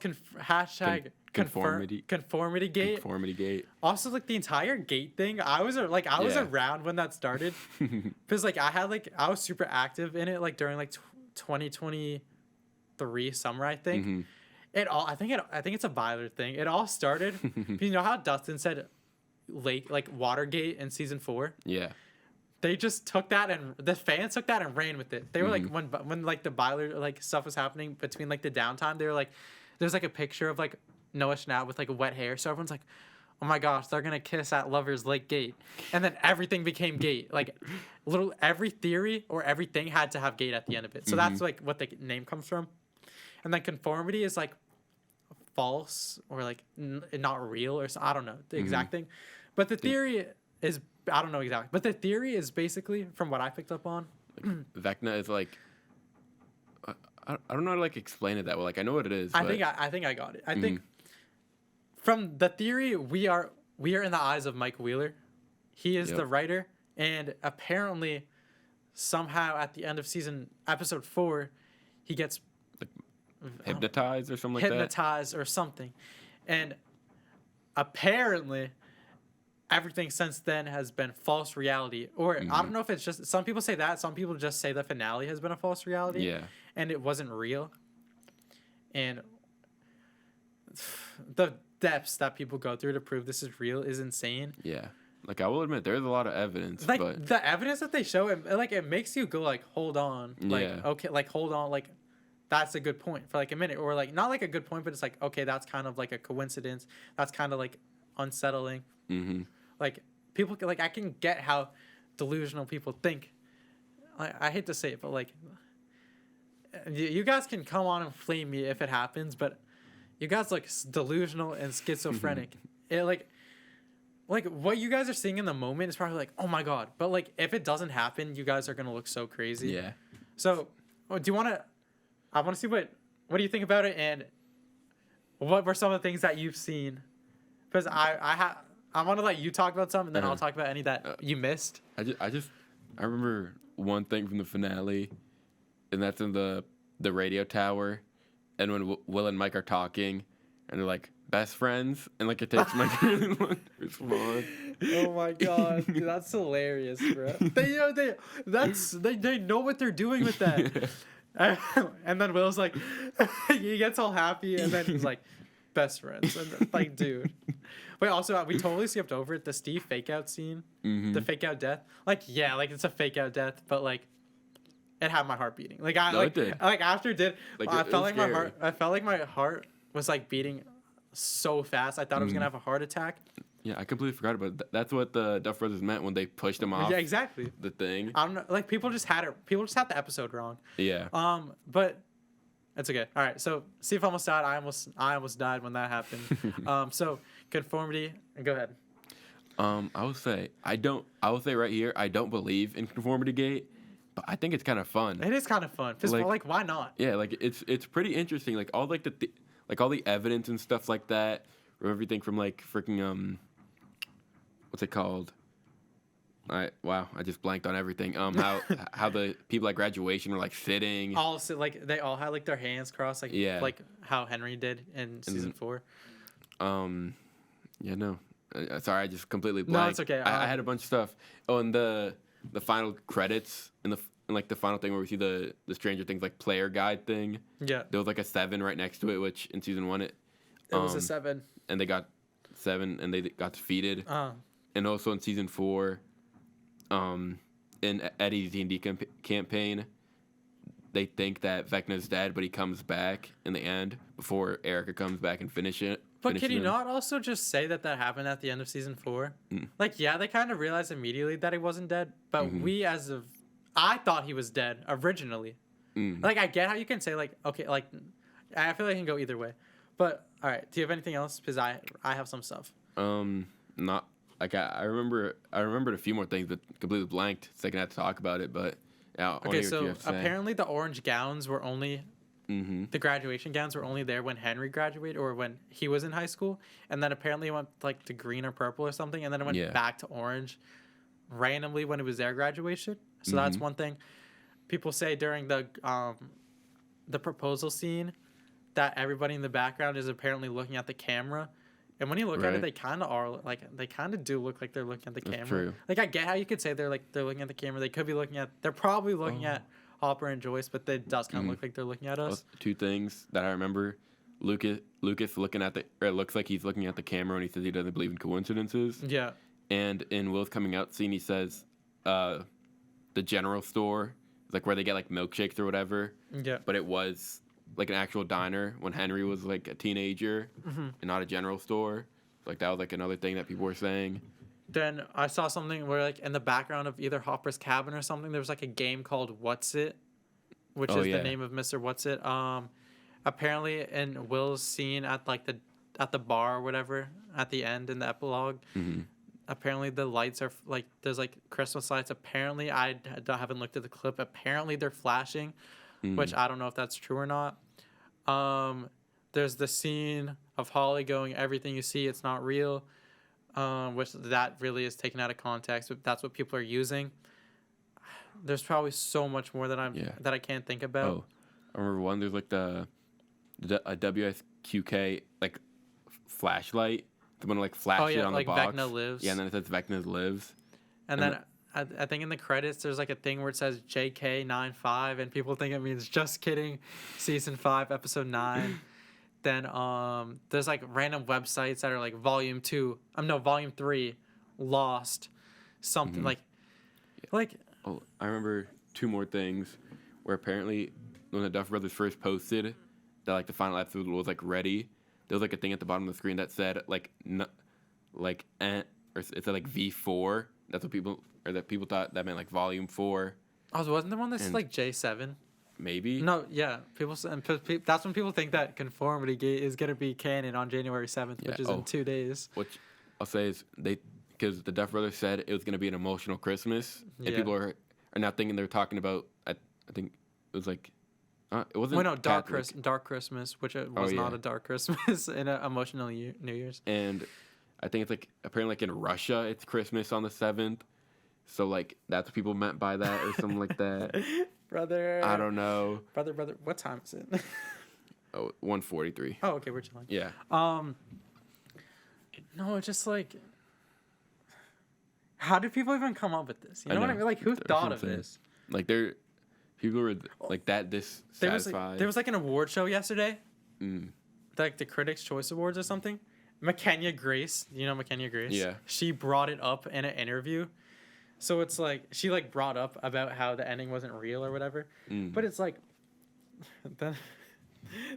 Conformity Gate. Also, like the entire gate thing, I was around when that started because like I was super active in it like during like 2023 summer, I think. I think it's a Byler thing. It all started. You know how Dustin said Watergate in season 4? Yeah. They just took that and the fans took that and ran with it. They were like when like the Byler like stuff was happening between like the downtime, they were like there's like a picture of like Noah Schnapp with like wet hair, so everyone's like, oh my gosh, they're gonna kiss at Lover's Lake Gate, and then everything became Gate. Like every theory or everything had to have Gate at the end of it, so that's like what the name comes from. And then conformity is like false or like not real or I don't know the exact thing, but the theory is I don't know exactly, but the theory is basically from what I picked up on. Vecna is like. I don't know how to like explain it that well. Like I know what it is. I think I got it. I think from the theory we are in the eyes of Mike Wheeler. He is the writer, and apparently, somehow at the end of episode 4, he gets hypnotized or something or something, and apparently everything since then has been false reality. Or I don't know if it's just some people say that, some people just say the finale has been a false reality. Yeah. And it wasn't real. And the depths that people go through to prove this is real is insane. Yeah. Like I will admit there's a lot of evidence. Like but the evidence that they show, it makes you go like, hold on. Like, okay, like hold on, like that's a good point for like a minute. Or like not like a good point, but it's like, okay, that's kind of like a coincidence. That's kind of like unsettling. Like people like I can get how delusional people think. I hate to say it, but like you guys can come on and flame me if it happens, but you guys look delusional and schizophrenic. It like what you guys are seeing in the moment is probably like, oh my god. But like if it doesn't happen, you guys are gonna look so crazy. Yeah. So, I want to see what do you think about it, and what were some of the things that you've seen? Because I want to let you talk about some, and then I'll talk about any that you missed. I remember one thing from the finale. And that's in the radio tower, and when Will and Mike are talking, and they're like best friends, and like it takes Mike really long to respond. Oh my god, dude, that's hilarious, bro. They know what they're doing with that. And then Will's like, he gets all happy, and then he's like, best friends, and like, dude. Wait, also we totally skipped over it. The Steve fake out scene, the fake out death. Like yeah, like it's a fake out death, but like. It had my heart beating. Like it did. Like after it did, like I felt like scary. I felt like my heart was like beating so fast. I thought I was gonna have a heart attack. Yeah, I completely forgot about it. That's what the Duff Brothers meant when they pushed him off. Yeah, exactly. The thing. I don't know. Like people just had the episode wrong. Yeah. But it's okay. All right. So Steve almost died. I almost died when that happened. So conformity. Go ahead. I will say right here I don't believe in conformity gate. But I think it's kind of fun. It is kind of fun. Like why not? Yeah, like it's pretty interesting. Like all like like all the evidence and stuff like that, or everything from like freaking what's it called? I just blanked on everything. How the people at graduation were like sitting. Also, like they all had like their hands crossed, like how Henry did in season 4. Yeah, no. Sorry, I just completely blanked. No, it's okay. I had a bunch of stuff. Oh, and the final credits and like the final thing where we see the Stranger Things like player guide thing. Yeah. There was like a 7 right next to it, which in season 1 it was a 7. And they got 7 and they got defeated. And also in season 4, in Eddie's D&D campaign, they think that Vecna's dead, but he comes back in the end before Erica comes back and finish it. But can you not also just say that happened at the end of season 4? Like, yeah, they kind of realized immediately that he wasn't dead, but I thought he was dead originally. Like, I get how you can say, like, okay, like, I feel like it can go either way. But, all right, do you have anything else? Because I have some stuff. Not, like, I remembered a few more things, but completely blanked, so I can have to talk about it, but, yeah. Okay, so apparently the orange gowns were only... The graduation gowns were only there when Henry graduated or when he was in high school. And then apparently it went like to green or purple or something. And then it went back to orange randomly when it was their graduation. So that's one thing. People say during the proposal scene that everybody in the background is apparently looking at the camera. And when you look at it, they kind of are like, they kind of do look like they're looking at the camera. True. Like, I get how you could say they're looking at the camera. They could be they're probably looking at Hopper and Joyce, but it does kind of look like they're looking at us. Two things that I remember: Lucas looking at it looks like he's looking at the camera when he says he doesn't believe in coincidences. Yeah. And in Will's coming out scene, he says, "The general store, like where they get like milkshakes or whatever." Yeah. But it was like an actual diner when Henry was like a teenager, and not a general store. Like that was like another thing that people were saying. Then I saw something where, like, in the background of either Hopper's cabin or something, there was, like, a game called What's It, which is the name of Mr. What's It. Apparently, in Will's scene at, like, the bar or whatever, at the end in the epilogue, apparently the lights are, like, there's, like, Christmas lights. Apparently, I haven't looked at the clip. Apparently, they're flashing, which I don't know if that's true or not. There's the scene of Holly going, everything you see, it's not real. Which that really is taken out of context, but that's what people are using. There's probably so much more that I can't think about. Oh, I remember one. There's like a WSQK like flashlight. The one like flash it on like the box. Vecna lives. Yeah, and then it says Vecna lives. And then I think in the credits there's like a thing where it says JK95, and people think it means Just Kidding, season 5, episode 9. Then there's like random websites that are like volume 3 lost something like Oh, I remember 2 more things where apparently when the Duff Brothers first posted that like the final episode was like ready, there was like a thing at the bottom of the screen that said or it said like V4. That's what people thought that meant like volume 4. Oh, wasn't there one that's like J7? Maybe. No, yeah. That's when people think that Conformity is going to be canon on January 7th, which is in 2 days. Which I'll say is because the Duff Brothers said it was going to be an emotional Christmas, and people are now thinking they're talking about. I think it was like, it wasn't. Wait, no, Dark Christmas, which was not a dark Christmas in an emotional New Year's. And I think it's like apparently like in Russia it's Christmas on the 7th, so like that's what people meant by that or something like that. Brother. I don't know. Brother. What time is it? 1:43. Oh, okay, we're chilling. Yeah. No, it's just like, how did people even come up with this? You know what I mean? Like, who thought of this? Like, people were like that dissatisfied. There was like an award show yesterday, like the Critics' Choice Awards or something. McKenya Grace, you know McKenya Grace? Yeah. She brought it up in an interview. So it's like, she like brought up about how the ending wasn't real or whatever. But it's like, then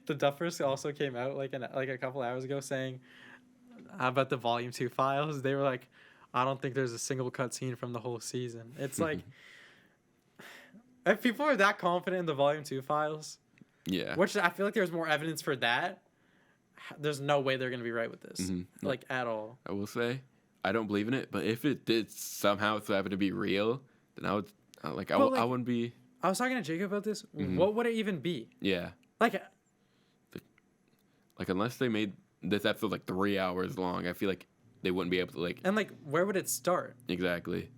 the Duffers also came out like a couple hours ago saying about the Volume 2 files. They were like, I don't think there's a single cut scene from the whole season. It's like, if people are that confident in the Volume 2 files, which I feel like there's more evidence for that, there's no way they're going to be right with this. Like, at all. I will say, I don't believe in it, but if it did somehow happen to be real, then I would, I wouldn't be... I was talking to Jacob about this. What would it even be? Yeah. Like Like, unless they made this episode like 3 hours long, I feel like they wouldn't be able to like. And like, where would it start? Exactly.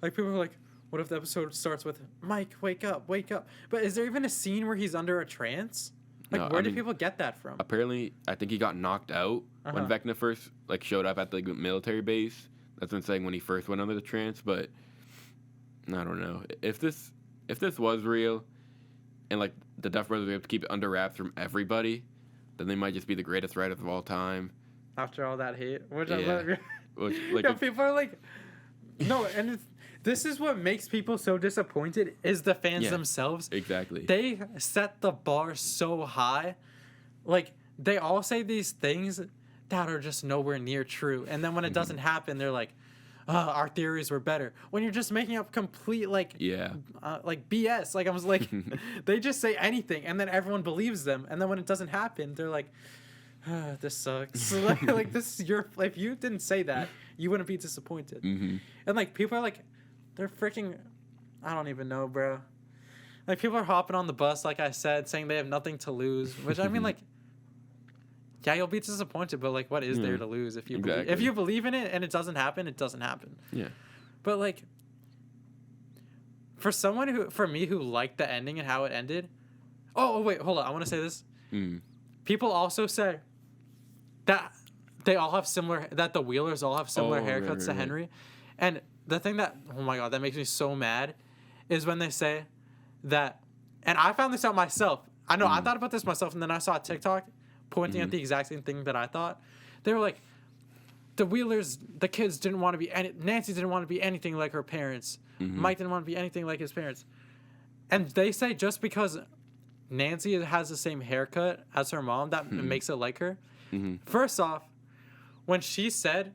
Like, people are like, what if the episode starts with Mike, wake up, wake up? But is there even a scene where he's under a trance? Like, where do people get that from? Apparently, I think he got knocked out when Vecna first like showed up at the military base. That's what I'm saying, when he first went under the trance. But I don't know if this was real, and like the Duff Brothers were able to keep it under wraps from everybody, then they might just be the greatest writers of all time. After all that hate, Which, like, people are like, no, and this is what makes people so disappointed is the fans themselves. Exactly. They set the bar so high, like they all say these things that are just nowhere near true, and then when it doesn't happen, they're like, our theories were better. When you're just making up complete like BS. Like I was like, they just say anything, and then everyone believes them, and then when it doesn't happen, they're like, this sucks. like this is your. If you didn't say that, you wouldn't be disappointed. Mm-hmm. And like people are like, they're freaking. I don't even know, bro. Like people are hopping on the bus, like I said, saying they have nothing to lose. Which I mean, like, yeah, you'll be disappointed, but like, what is there to lose if you if you believe in it and it doesn't happen, it doesn't happen. Yeah. But like, for me who liked the ending and how it ended. Oh wait, hold on. I want to say this. People also say that they all have similar. That the Wheelers all have similar haircuts to Henry, and the thing that oh my god that makes me so mad is when they say that, and I found this out myself. I know I thought about this myself, and then I saw a TikTok pointing at the exact same thing that I thought. They were like, the Wheelers, the kids didn't want to be Nancy didn't want to be anything like her parents. Mike didn't want to be anything like his parents. And they say just because Nancy has the same haircut as her mom, that makes it like her. First off, when she said,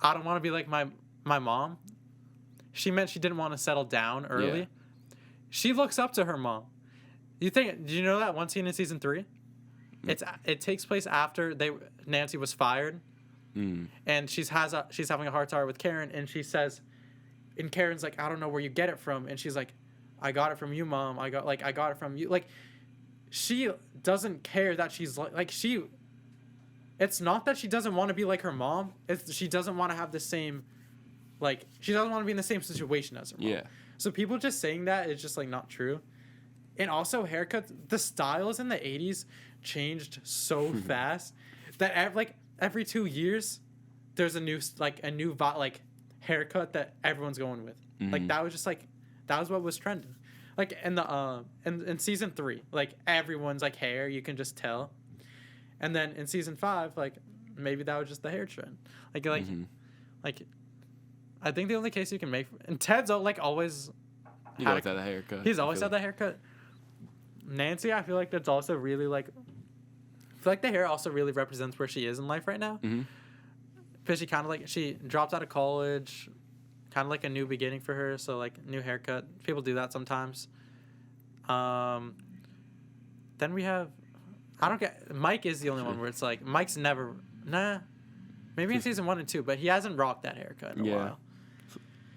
I don't want to be like my mom, she meant she didn't want to settle down early. Yeah. She looks up to her mom. Do you know that one scene in season 3? It takes place after Nancy was fired, and she's having a heart to heart with Karen, and she says, and Karen's like, I don't know where you get it from, and she's like, I got it from you, Mom. I got it from you. Like, she doesn't care that she's like she. It's not that she doesn't want to be like her mom. It's she doesn't want to have the same, like she doesn't want to be in the same situation as her mom. Yeah. So people just saying that is just like not true. And also haircuts, the styles in the 80s changed so fast that every 2 years there's a new haircut that everyone's going with. Like that was what was trending. Like in the in season 3, like everyone's like hair, you can just tell. And then in season 5, like maybe that was just the hair trend. Like I think the only case you can make, and Ted's always had the haircut. He's always had the haircut. Nancy, I feel like that's also really I feel like the hair also really represents where she is in life right now. Because she kind of she dropped out of college, kind of like a new beginning for her. So like new haircut. People do that sometimes. Then we have, Mike is the only one where it's like Mike's never maybe in season 1 and 2, but he hasn't rocked that haircut in a while.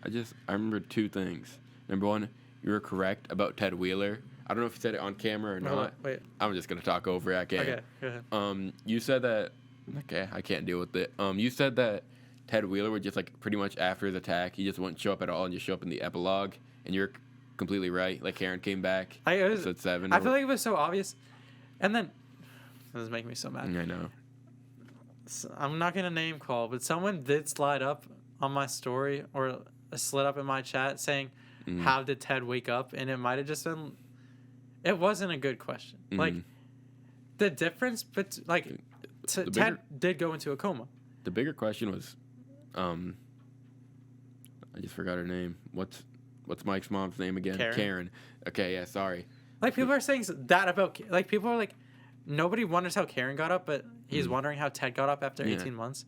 I remember 2 things. Number 1, you were correct about Ted Wheeler. I don't know if you said it on camera or not. Wait. I'm just gonna talk over it. I can't. Okay, go ahead. You said that. Okay, I can't deal with it. You said that Ted Wheeler would just pretty much after his attack, he just wouldn't show up at all and just show up in the epilogue. And you're completely right. Like Karen came back. Episode 7. I feel like it was so obvious. And then this is making me so mad. I know. I'm not gonna name call, but someone did slide up on my story or slid up in my chat saying, "How did Ted wake up?" And it might have just been. It wasn't a good question. Like, the difference between, Ted did go into a coma. The bigger question was, I just forgot her name. What's Mike's mom's name again? Karen. Okay, yeah, sorry. Like, people are saying that about, people are like, nobody wonders how Karen got up, but he's wondering how Ted got up after 18 months.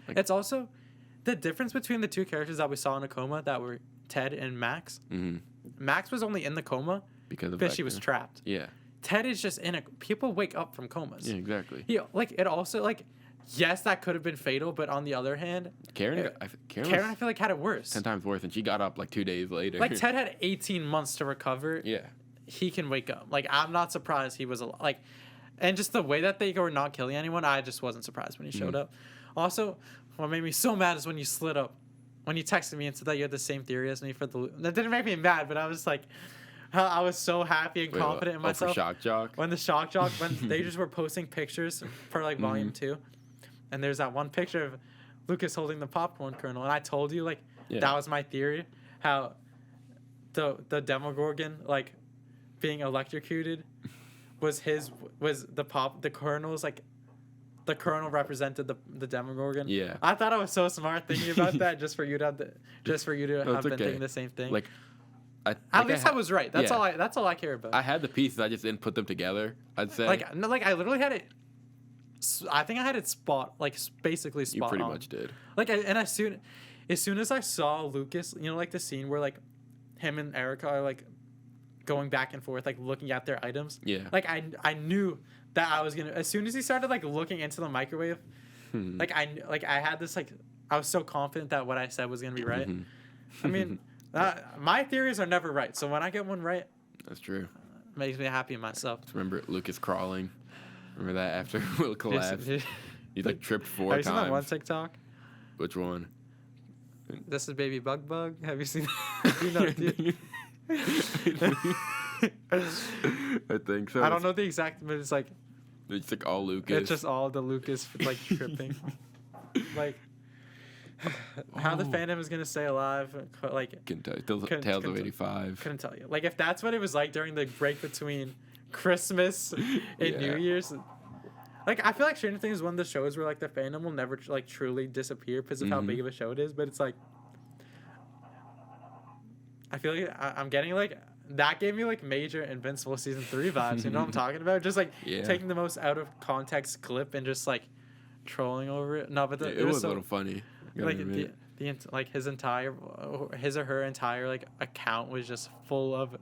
It's also the difference between the 2 characters that we saw in a coma that were Ted and Max. Max was only in the coma because she was trapped. Yeah. Ted is just people wake up from comas. Yeah, exactly. It also yes, that could have been fatal, but on the other hand, Karen I feel like had it worse. 10 times worse, and she got up 2 days later. Ted had 18 months to recover. Yeah. He can wake up. I'm not surprised he was and just the way that they were not killing anyone, I just wasn't surprised when he showed up. Also, what made me so mad is when you slid up, when you texted me and said that you had the same theory as me for the. That didn't make me mad, but I was like, I was so happy and confident in myself. For Shock Jock? When they just were posting pictures for like volume 2, and there's that one picture of Lucas holding the popcorn kernel, and I told you like that was my theory, how the Demogorgon like being electrocuted was the kernels like. The kernel represented the Demogorgon. Yeah, I thought I was so smart thinking about that just for you to have been thinking the same thing. Like, at least I was right. That's all I care about. I had the pieces, I just didn't put them together. I'd say like I literally had it. I think I had it basically spot on. You pretty much did. Like and as soon as I saw Lucas, you know, like the scene where like him and Erica are like going back and forth, like looking at their items. Yeah. Like I knew that I was gonna, as soon as he started like looking into the microwave, I had this like, I was so confident that what I said was gonna be right. I mean, my theories are never right, so when I get one right, that's true. It makes me happy in myself. Just remember Lucas crawling. Remember that after Will collapsed? He like tripped 4 times. Have you seen that one TikTok? Which one? This is Baby Bug Bug. Have you seen that? I think so. I don't know the exact, but it's like all Lucas. It's just all the Lucas like tripping. Like how the fandom is gonna stay alive. Like couldn't tell you. Tales of 85. Couldn't tell you. Like if that's what it was like during the break between Christmas and New Year's. Like I feel like Stranger Things is one of the shows where like the fandom will never like truly disappear because of how big of a show it is. But it's like I feel like I'm getting like. That gave me like major Invincible season 3 vibes. You know what I'm talking about? Just like taking the most out of context clip and just like trolling over it. No, but it was a little funny. Like like his or her entire like account was just full of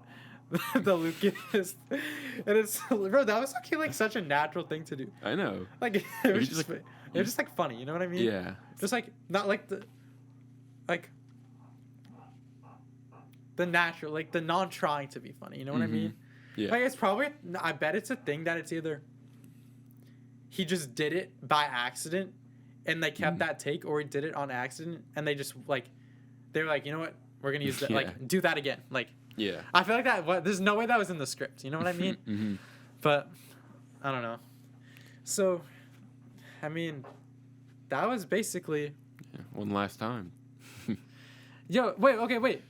the Lucas, and it's bro. That was actually like such a natural thing to do. I know. Like it was just like funny. You know what I mean? Yeah. Just like not like the like. The natural, like the non-trying to be funny, you know what I mean? Yeah. Like it's probably, I bet it's a thing that it's either he just did it by accident and they kept that take, or he did it on accident and they just like, they were like, you know what, we're gonna use that, like do that again, like. Yeah. I feel like that. There's no way that was in the script. You know what I mean? But I don't know. So, I mean, that was basically. Yeah, one last time. Wait.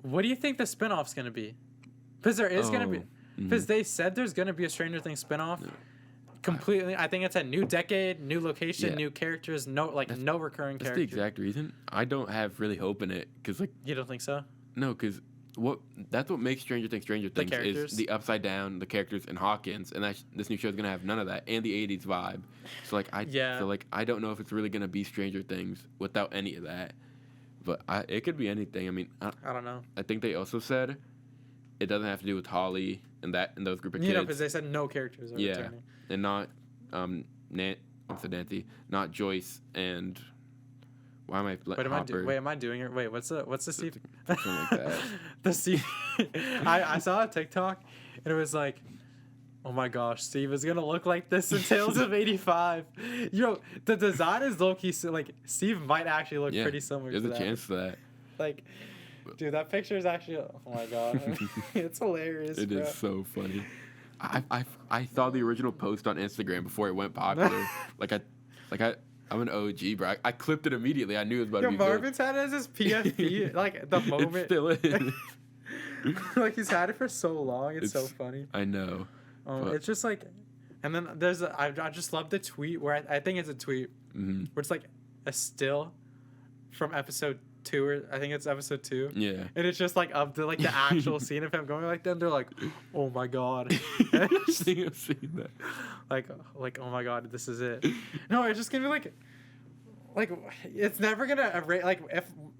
What do you think the spinoff's gonna be? Because there is gonna be. Because they said there's gonna be a Stranger Things spinoff. Yeah. Completely, I think it's a new decade, new location, new characters, no recurring characters. That's the exact reason. I don't have really hope in it, because like. You don't think so? No, because that's what makes Stranger Things is the upside down, the characters, and Hawkins, and this new show is gonna have none of that, and the '80s vibe. So like I don't know if it's really gonna be Stranger Things without any of that. But it could be anything. I mean, I don't know. I think they also said it doesn't have to do with Holly and those group of kids. You know, because they said no characters are returning. And not Nancy, not Joyce, and why am I? Am I doing it? Wait, what's the Steve? Something like that. The Steve. I saw a TikTok, and it was like, oh my gosh, Steve is gonna look like this in Tales of 85. Yo, the design is low key. Like Steve might actually look pretty similar. There's a chance for that. Like, dude, that picture is actually. Oh my god, it's hilarious. It is so funny. I saw the original post on Instagram before it went popular. I'm an OG, bro. I clipped it immediately. I knew it was about to be Marvin's had it as his PFP. Like the moment. It still is. Like he's had it for so long. It's so funny. I know. It's just like, and then I just love the tweet where I think it's a tweet where it's like a still from episode 2, or I think it's episode 2. Yeah. And it's just like of the actual scene of him going like that. And they're like, oh my god. I've seen that. Like oh my god, this is it. No, it's just gonna be like it's never gonna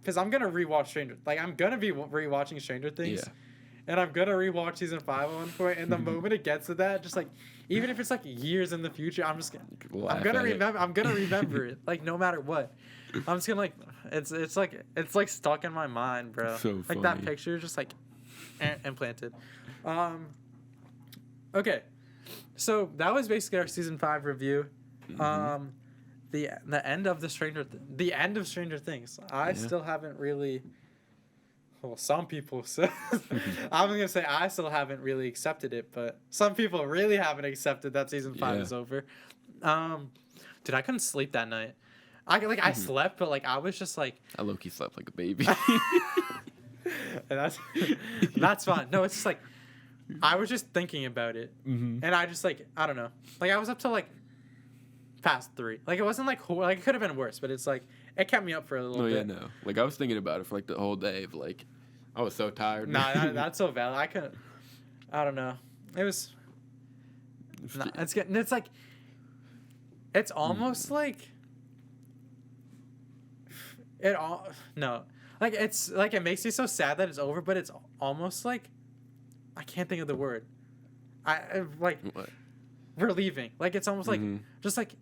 because I'm gonna rewatch I'm gonna be rewatching Stranger Things. Yeah. And I'm gonna rewatch season 5 at one point, and the moment it gets to that, just like even if it's like years in the future, I'm gonna remember it, like no matter what. I'm just gonna it's like stuck in my mind, bro. So funny. Like that picture is just like implanted. Okay, So that was basically our season 5 review. Mm-hmm. The end of the end of Stranger Things. I still haven't really. Well, some people say. I'm gonna say I still haven't really accepted it, but some people really haven't accepted that season 5 is over. Dude, I couldn't sleep that night. I slept, but like I was just like. I low-key slept like a baby. And that's fine. No, it's just like I was just thinking about it, and I just like I don't know. Like I was up till like past 3. Like it wasn't like it could have been worse, but it's like it kept me up for a little bit. Yeah, no. Like I was thinking about it for like the whole day. But, like I was so tired. Nah, that's so valid. I couldn't. I don't know. It was. It's getting. It's like. It's almost like. It all no, like it's like it makes me so sad that it's over, but it's almost like. I can't think of the word. I like. What? We're leaving. Like it's almost like just like.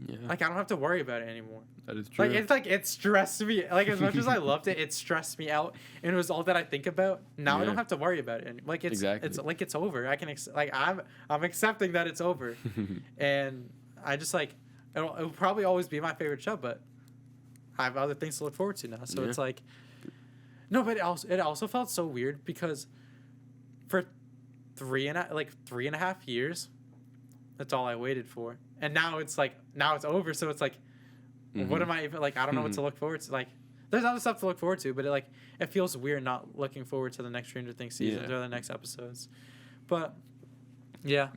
Yeah. Like I don't have to worry about it anymore. That is true. Like it stressed me. Like as much as I loved it, it stressed me out, and it was all that I think about. Now I don't have to worry about it. Like it's like it's over. I can I'm accepting that it's over, and I just like it'll probably always be my favorite show, but I have other things to look forward to now. So it's like no, but it also felt so weird because for 3.5 years, that's all I waited for. And now it's over, so it's like, what am I even like? I don't know what to look forward to. Like, there's other stuff to look forward to, but it feels weird not looking forward to the next Stranger Things seasons or the next episodes. But yeah,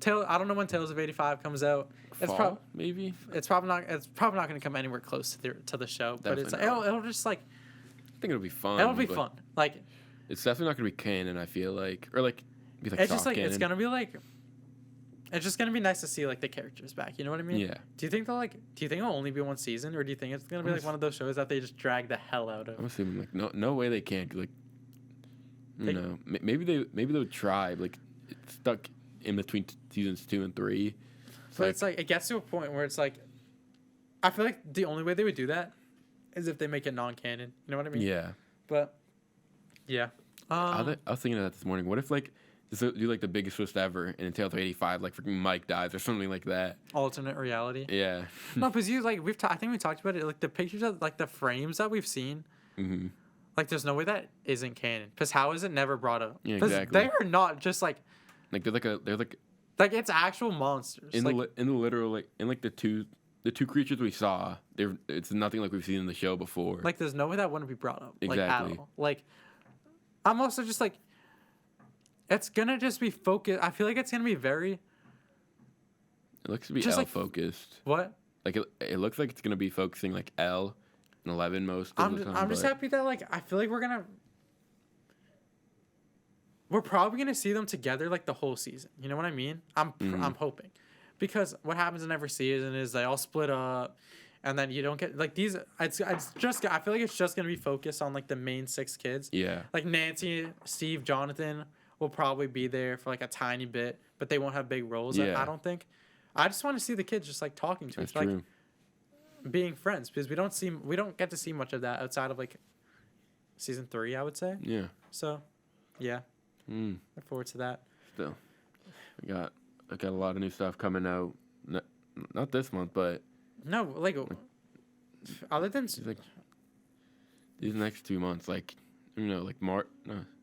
I don't know when Tales of 85 comes out. Fall, maybe. It's probably not going to come anywhere close to the show. Definitely but it's it'll just like. I think it'll be fun. It'll be fun. Like. It's definitely not going to be canon. I feel like, or like, be like. It's just like canon. It's gonna be like. It's just gonna be nice to see like the characters back. You know what I mean? Yeah. Do you think it'll only be one season, or do you think it's gonna be like one of those shows that they just drag the hell out of? I'm assuming like no way they can't. Like, maybe they would try. Like, it's stuck in between seasons 2 and 3. But it's like it gets to a point where it's like, I feel like the only way they would do that is if they make it non-canon. You know what I mean? Yeah. But yeah. I was thinking of that this morning. What if like. Do like the biggest twist ever, and in Tales of 85, like freaking Mike dies or something like that. Alternate reality. Yeah. No, because I think we talked about it. Like the pictures of like the frames that we've seen. Mm-hmm. Like there's no way that isn't canon. Because how is it never brought up? Yeah, exactly. They are not just like. Like they're like. Like it's actual monsters. In the literal like in like the two creatures we saw, it's nothing like we've seen in the show before. Like there's no way that wouldn't be brought up. Exactly. Like at all. Like, I'm also just like. It's gonna just be focused. I feel like it's gonna be very. It looks to be just L focused. What? Like it looks like it's gonna be focusing like L and 11 most of the time. I'm just happy that like I feel like we're probably gonna see them together like the whole season. You know what I mean? I'm hoping, because what happens in every season is they all split up, and then you don't get like these. I feel like it's just gonna be focused on like the main 6 kids. Yeah. Like Nancy, Steve, Jonathan will probably be there for like a tiny bit, but they won't have big roles. Yeah. I don't think. I just want to see the kids just like talking to That's each other, true. like being friends, because we don't get to see much of that outside of like season 3, I would say. Yeah. So, yeah. Look forward to that. Still, I got a lot of new stuff coming out. Not this month, but no, like other than like these next 2 months, like like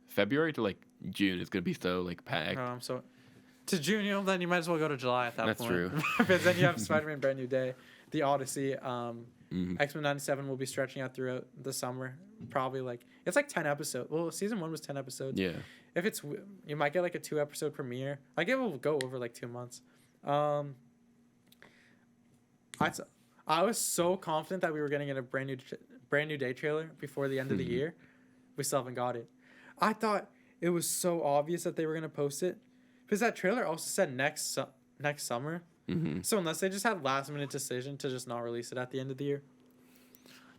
February to like June is gonna be so like packed. To June, then you might as well go to July at that point. That's true. Because then you have Spider-Man: Brand New Day, The Odyssey, X-Men '97 will be stretching out throughout the summer. Probably like it's like 10 episodes. Well, season 1 was 10 episodes. Yeah. If you might get like a 2-episode premiere. Like it will go over like 2 months. I was so confident that we were getting a brand new day trailer before the end of the year. We still haven't got it. I thought it was so obvious that they were gonna post it, because that trailer also said next summer. So unless they just had last minute decision to just not release it at the end of the year.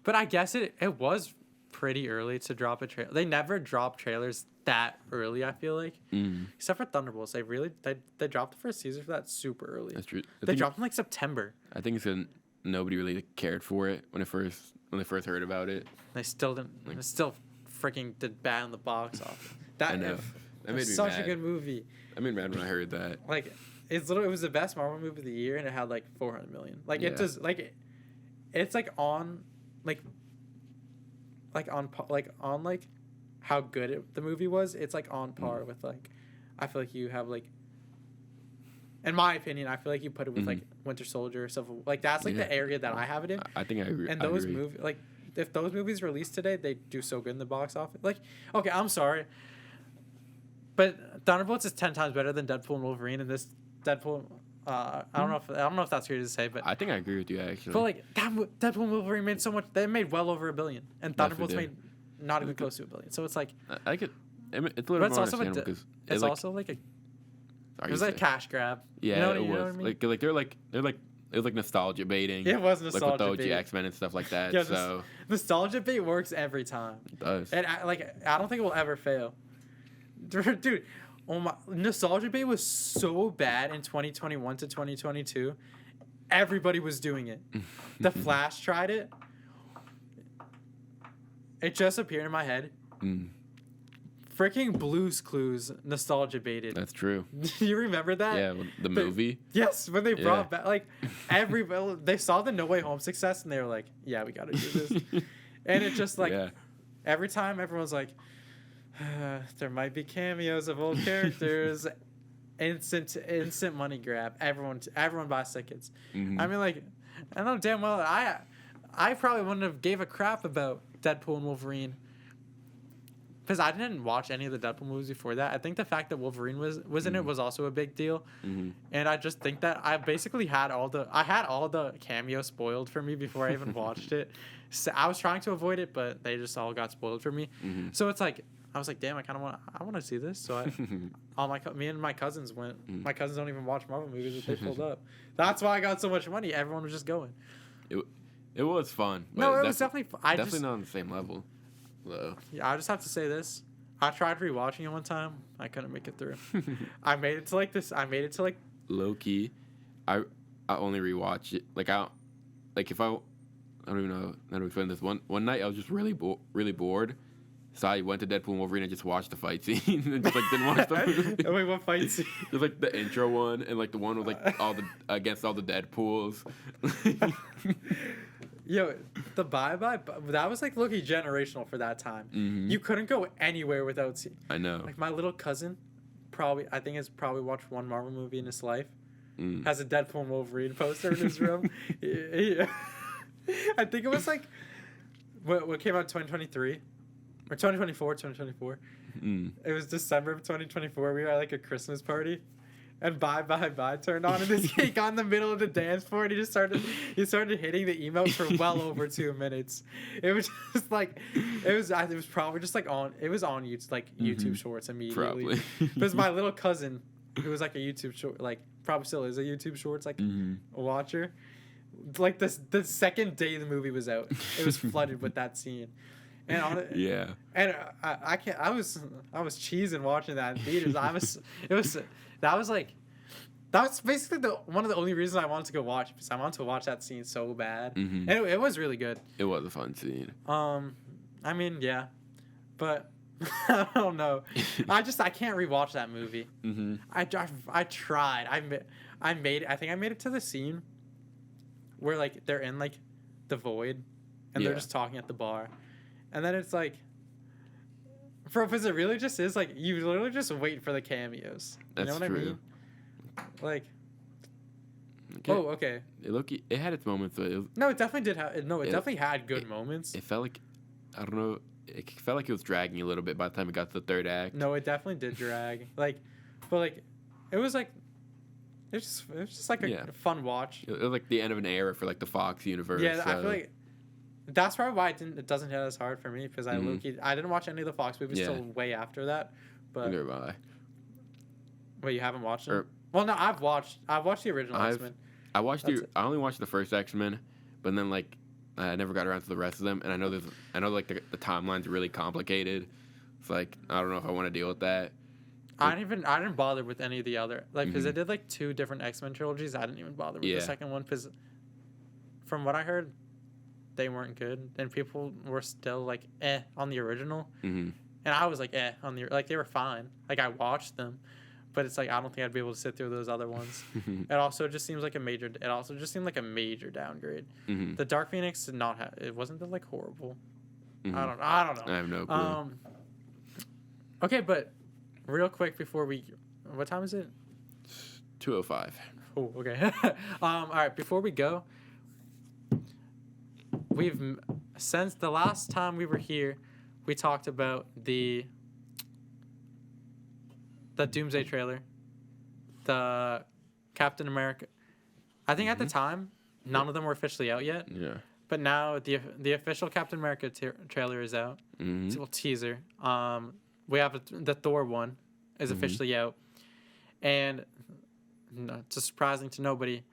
But I guess it was pretty early to drop a trailer. They never drop trailers that early, I feel like. Except for Thunderbolts. They dropped the first teaser for that super early. That's true. They dropped in like September. I think it's because nobody really cared for it when they first heard about it. They still didn't. It still freaking did bad in the box office. I know. That made me such mad. a good movie. I made me mad when I heard that. Like, it was the best Marvel movie of the year, and it had like 400 million. Like, it just it's like on how good the movie was. It's like on par with like, I feel like you have like, in my opinion, I feel like you put it with like Winter Soldier or stuff. Like, that's like the area that I have it in. I think I agree. And those movies, like, if those movies released today, they do so good in the box office. Like, okay, I'm sorry, but Thunderbolts is 10 times better than Deadpool and Wolverine. And this Deadpool, I don't know if that's weird to say, but I think I agree with you actually. But like, Deadpool and Wolverine made so much. They made well over $1 billion, and Thunderbolts made not even close to $1 billion. So it's like, I could. It's a little more understandable because it's also like a. It was like a cash grab. Yeah, it was. You know what I mean? Like it was like nostalgia baiting. It was nostalgia like with the OG bait. X-Men and stuff like that. Yeah, so nostalgia bait works every time. It does. And I don't think it will ever fail. Dude, oh my, nostalgia bait was so bad in 2021 to 2022. Everybody was doing it. The Flash tried it. It just appeared in my head. Freaking Blue's Clues nostalgia baited. That's true. Do you remember that? Yeah, the movie. Yes, when they brought back, like, they saw the No Way Home success and they were like, yeah, we got to do this. And it just like, every time everyone's like, there might be cameos of old characters. Instant money grab. Everyone buys tickets. I mean, like, I know damn well I probably wouldn't have gave a crap about Deadpool and Wolverine, because I didn't watch any of the Deadpool movies before that. I think the fact that Wolverine was in it was also a big deal, and I just think that I basically had all the cameos spoiled for me before I even watched it. So I was trying to avoid it, but they just all got spoiled for me. So it's like, I was like, damn, I want to see this. So me and my cousins went. My cousins don't even watch Marvel movies, but they pulled up. That's why I got so much money. Everyone was just going. It was fun. No, it was definitely fun. Definitely not on the same level, though. Yeah, I just have to say this. I tried rewatching it one time. I couldn't make it through. I made it to like this. I made it to like low key. I only rewatch it. If I don't even know how to explain this. One night I was just really bored. So I went to Deadpool and Wolverine and just watched the fight scene and just like didn't watch the movie. Wait, what fight scene? There's like the intro one and like the one with like against all the Deadpools. Yo, the bye-bye, that was like looking generational for that time. You couldn't go anywhere without seeing. I know. Like my little cousin, I think has probably watched one Marvel movie in his life. Has a Deadpool and Wolverine poster in his room. I think it was like what came out in 2023 or 2024. It was December of 2024. We were at like a Christmas party. And bye turned on, and this kid got in the middle of the dance floor, and he started hitting the emotes for well over 2 minutes. It was just like, it was probably just like on YouTube, like YouTube Shorts immediately. Probably. Because my little cousin, who was like a YouTube short, like probably still is a YouTube Shorts like a watcher, like the second day the movie was out, it was flooded with that scene. And I was cheesing watching that in theaters. That was basically one of the only reasons I wanted to go watch it, because I wanted to watch that scene so bad. And it was really good. It was a fun scene. I mean, yeah, but I don't know. I can't rewatch that movie. I tried. I made it to the scene where like they're in like the void, and they're just talking at the bar. And then it's like, because it really just is like, you literally just wait for the cameos. You know what true. I mean? Like, okay. It had its moments. But it definitely did have. It definitely had good moments. It felt like, I don't know. It felt like it was dragging a little bit by the time it got to the third act. No, it definitely did drag. But it was like, it was just like a fun watch. It was like the end of an era for like the Fox universe. Yeah, I feel like. That's probably why it doesn't hit as hard for me, because I didn't watch any of the Fox movies till way after that. But neither have I. Wait, you haven't watched them? Well, no, I've watched the original X-Men. I only watched the first X-Men, but then like I never got around to the rest of them, and I know the timeline's really complicated. It's like I don't know if I want to deal with that. I didn't bother with any of the other, like, because they did like 2 different X-Men trilogies. I didn't even bother with the second one, because from what I heard, they weren't good, and people were still like on the original. and I was like, on the like they were fine. Like I watched them, but it's like I don't think I'd be able to sit through those other ones. It also just seemed like a major downgrade. Mm-hmm. The Dark Phoenix did not have. It wasn't like horrible. Mm-hmm. I don't know. I have no clue. Okay, but real quick before we, what time is it? 2:05. Oh, okay. All right. Before we go, since the last time we were here, we talked about the Doomsday trailer, the Captain America. I think at the time, none of them were officially out yet. Yeah. But now the official Captain America trailer is out. Mm-hmm. It's a little teaser. We have the Thor one is officially out, and it's surprising to nobody,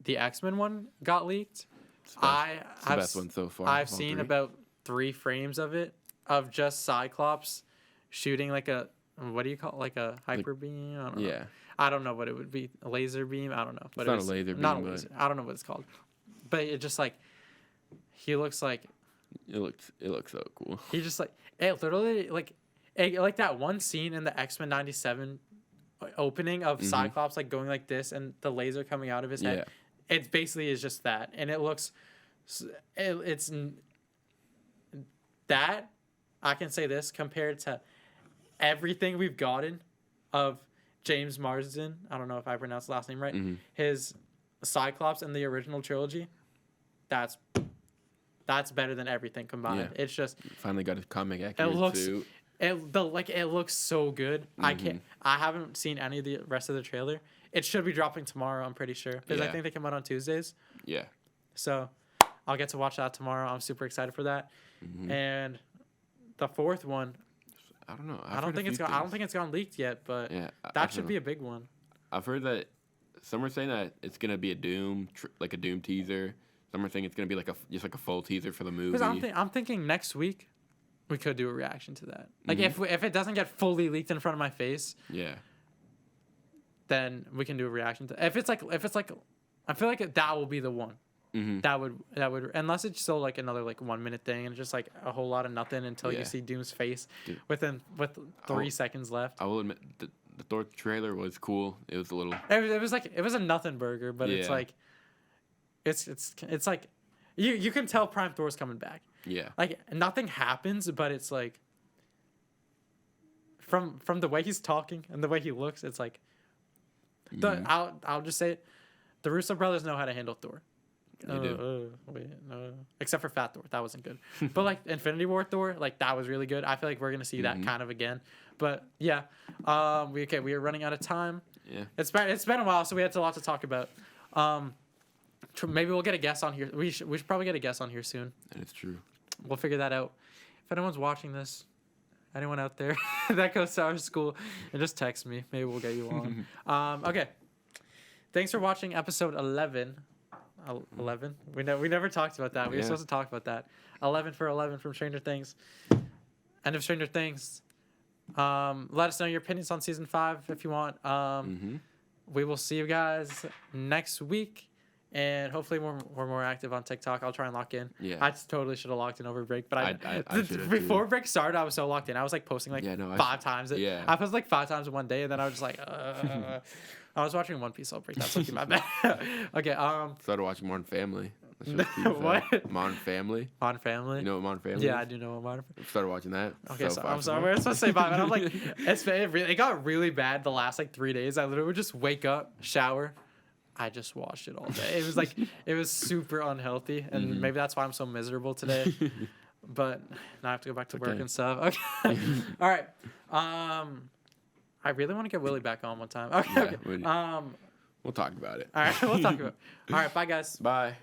the X-Men one got leaked. It's the best one so far. I've seen about 3 frames of it of just Cyclops shooting like a, what do you call it? Like a hyper beam? I don't know. Yeah. I don't know what it would be. A laser beam? I don't know. But it's not a laser beam. Not a laser. I don't know what it's called. But it just like, he looks like. It looks so cool. He just like, it literally like that one scene in the X-Men 97 opening of Cyclops like going like this and the laser coming out of his head. It basically is just that, and it looks. It's that I can say this compared to everything we've gotten of James Marsden. I don't know if I pronounced the last name right. His Cyclops in the original trilogy. That's better than everything combined. Yeah. It's just finally got a comic accurate suit. It looks so good. I haven't seen any of the rest of the trailer. It should be dropping tomorrow, I'm pretty sure, because I think they come out on Tuesdays. Yeah. So I'll get to watch that tomorrow. I'm super excited for that. And the 4th one, I don't know. I don't think it's gone leaked yet, but that should be a big one. I've heard that some are saying that it's gonna be a Doom teaser. Some are saying it's gonna be just like a full teaser for the movie. Because I'm thinking next week we could do a reaction to that. Like if it doesn't get fully leaked in front of my face, then we can do a reaction to. If it's like I feel like that will be the one. That would unless it's still like another like 1 minute thing and just like a whole lot of nothing until you see Doom's face with 3 seconds left. I will admit the Thor trailer was cool. It was a little. It was a nothing burger, but it's like. It's like you can tell Prime Thor's coming back. Yeah. Like nothing happens, but it's like from the way he's talking and the way he looks, it's like I'll just say it. The Russo brothers know how to handle Thor. They do. Except for Fat Thor, that wasn't good. But like Infinity War Thor, like that was really good. I feel like we're gonna see that kind of again. But yeah, we are running out of time. Yeah. It's been a while, so we had a lot to talk about. Maybe we'll get a guest on here. We should probably get a guest on here soon. And it's true. We'll figure that out. If anyone's watching this, anyone out there that goes to our school, and just text me. Maybe we'll get you on. Okay. Thanks for watching episode 11. 11? We never talked about that. We were supposed to talk about that. 11 for 11 from Stranger Things. End of Stranger Things. Let us know your opinions on season 5 if you want. We will see you guys next week. And hopefully we're more active on TikTok. I'll try and lock in. Yeah. I totally should have locked in over break, but I before break started, I was so locked in. I was like posting like 5 times. I posted like 5 times in one day, and then I was just like, I was watching One Piece all break. That's looking my bad. Okay. Started watching Modern Family. What? Modern Family. Modern Family. You know what Modern Family? Yeah, I do know what Modern Family. Started watching that. Okay, so I'm sorry. We're supposed to say bye, but I'm like, it got really bad the last like 3 days. I literally would just wake up, shower. I just watched it all day. It was like it was super unhealthy, and maybe that's why I'm so miserable today. But now I have to go back to work and stuff. Okay. All right. I really want to get Willie back on one time. Okay. We'll talk about it. All right. We'll talk about it. All right. Bye, guys. Bye.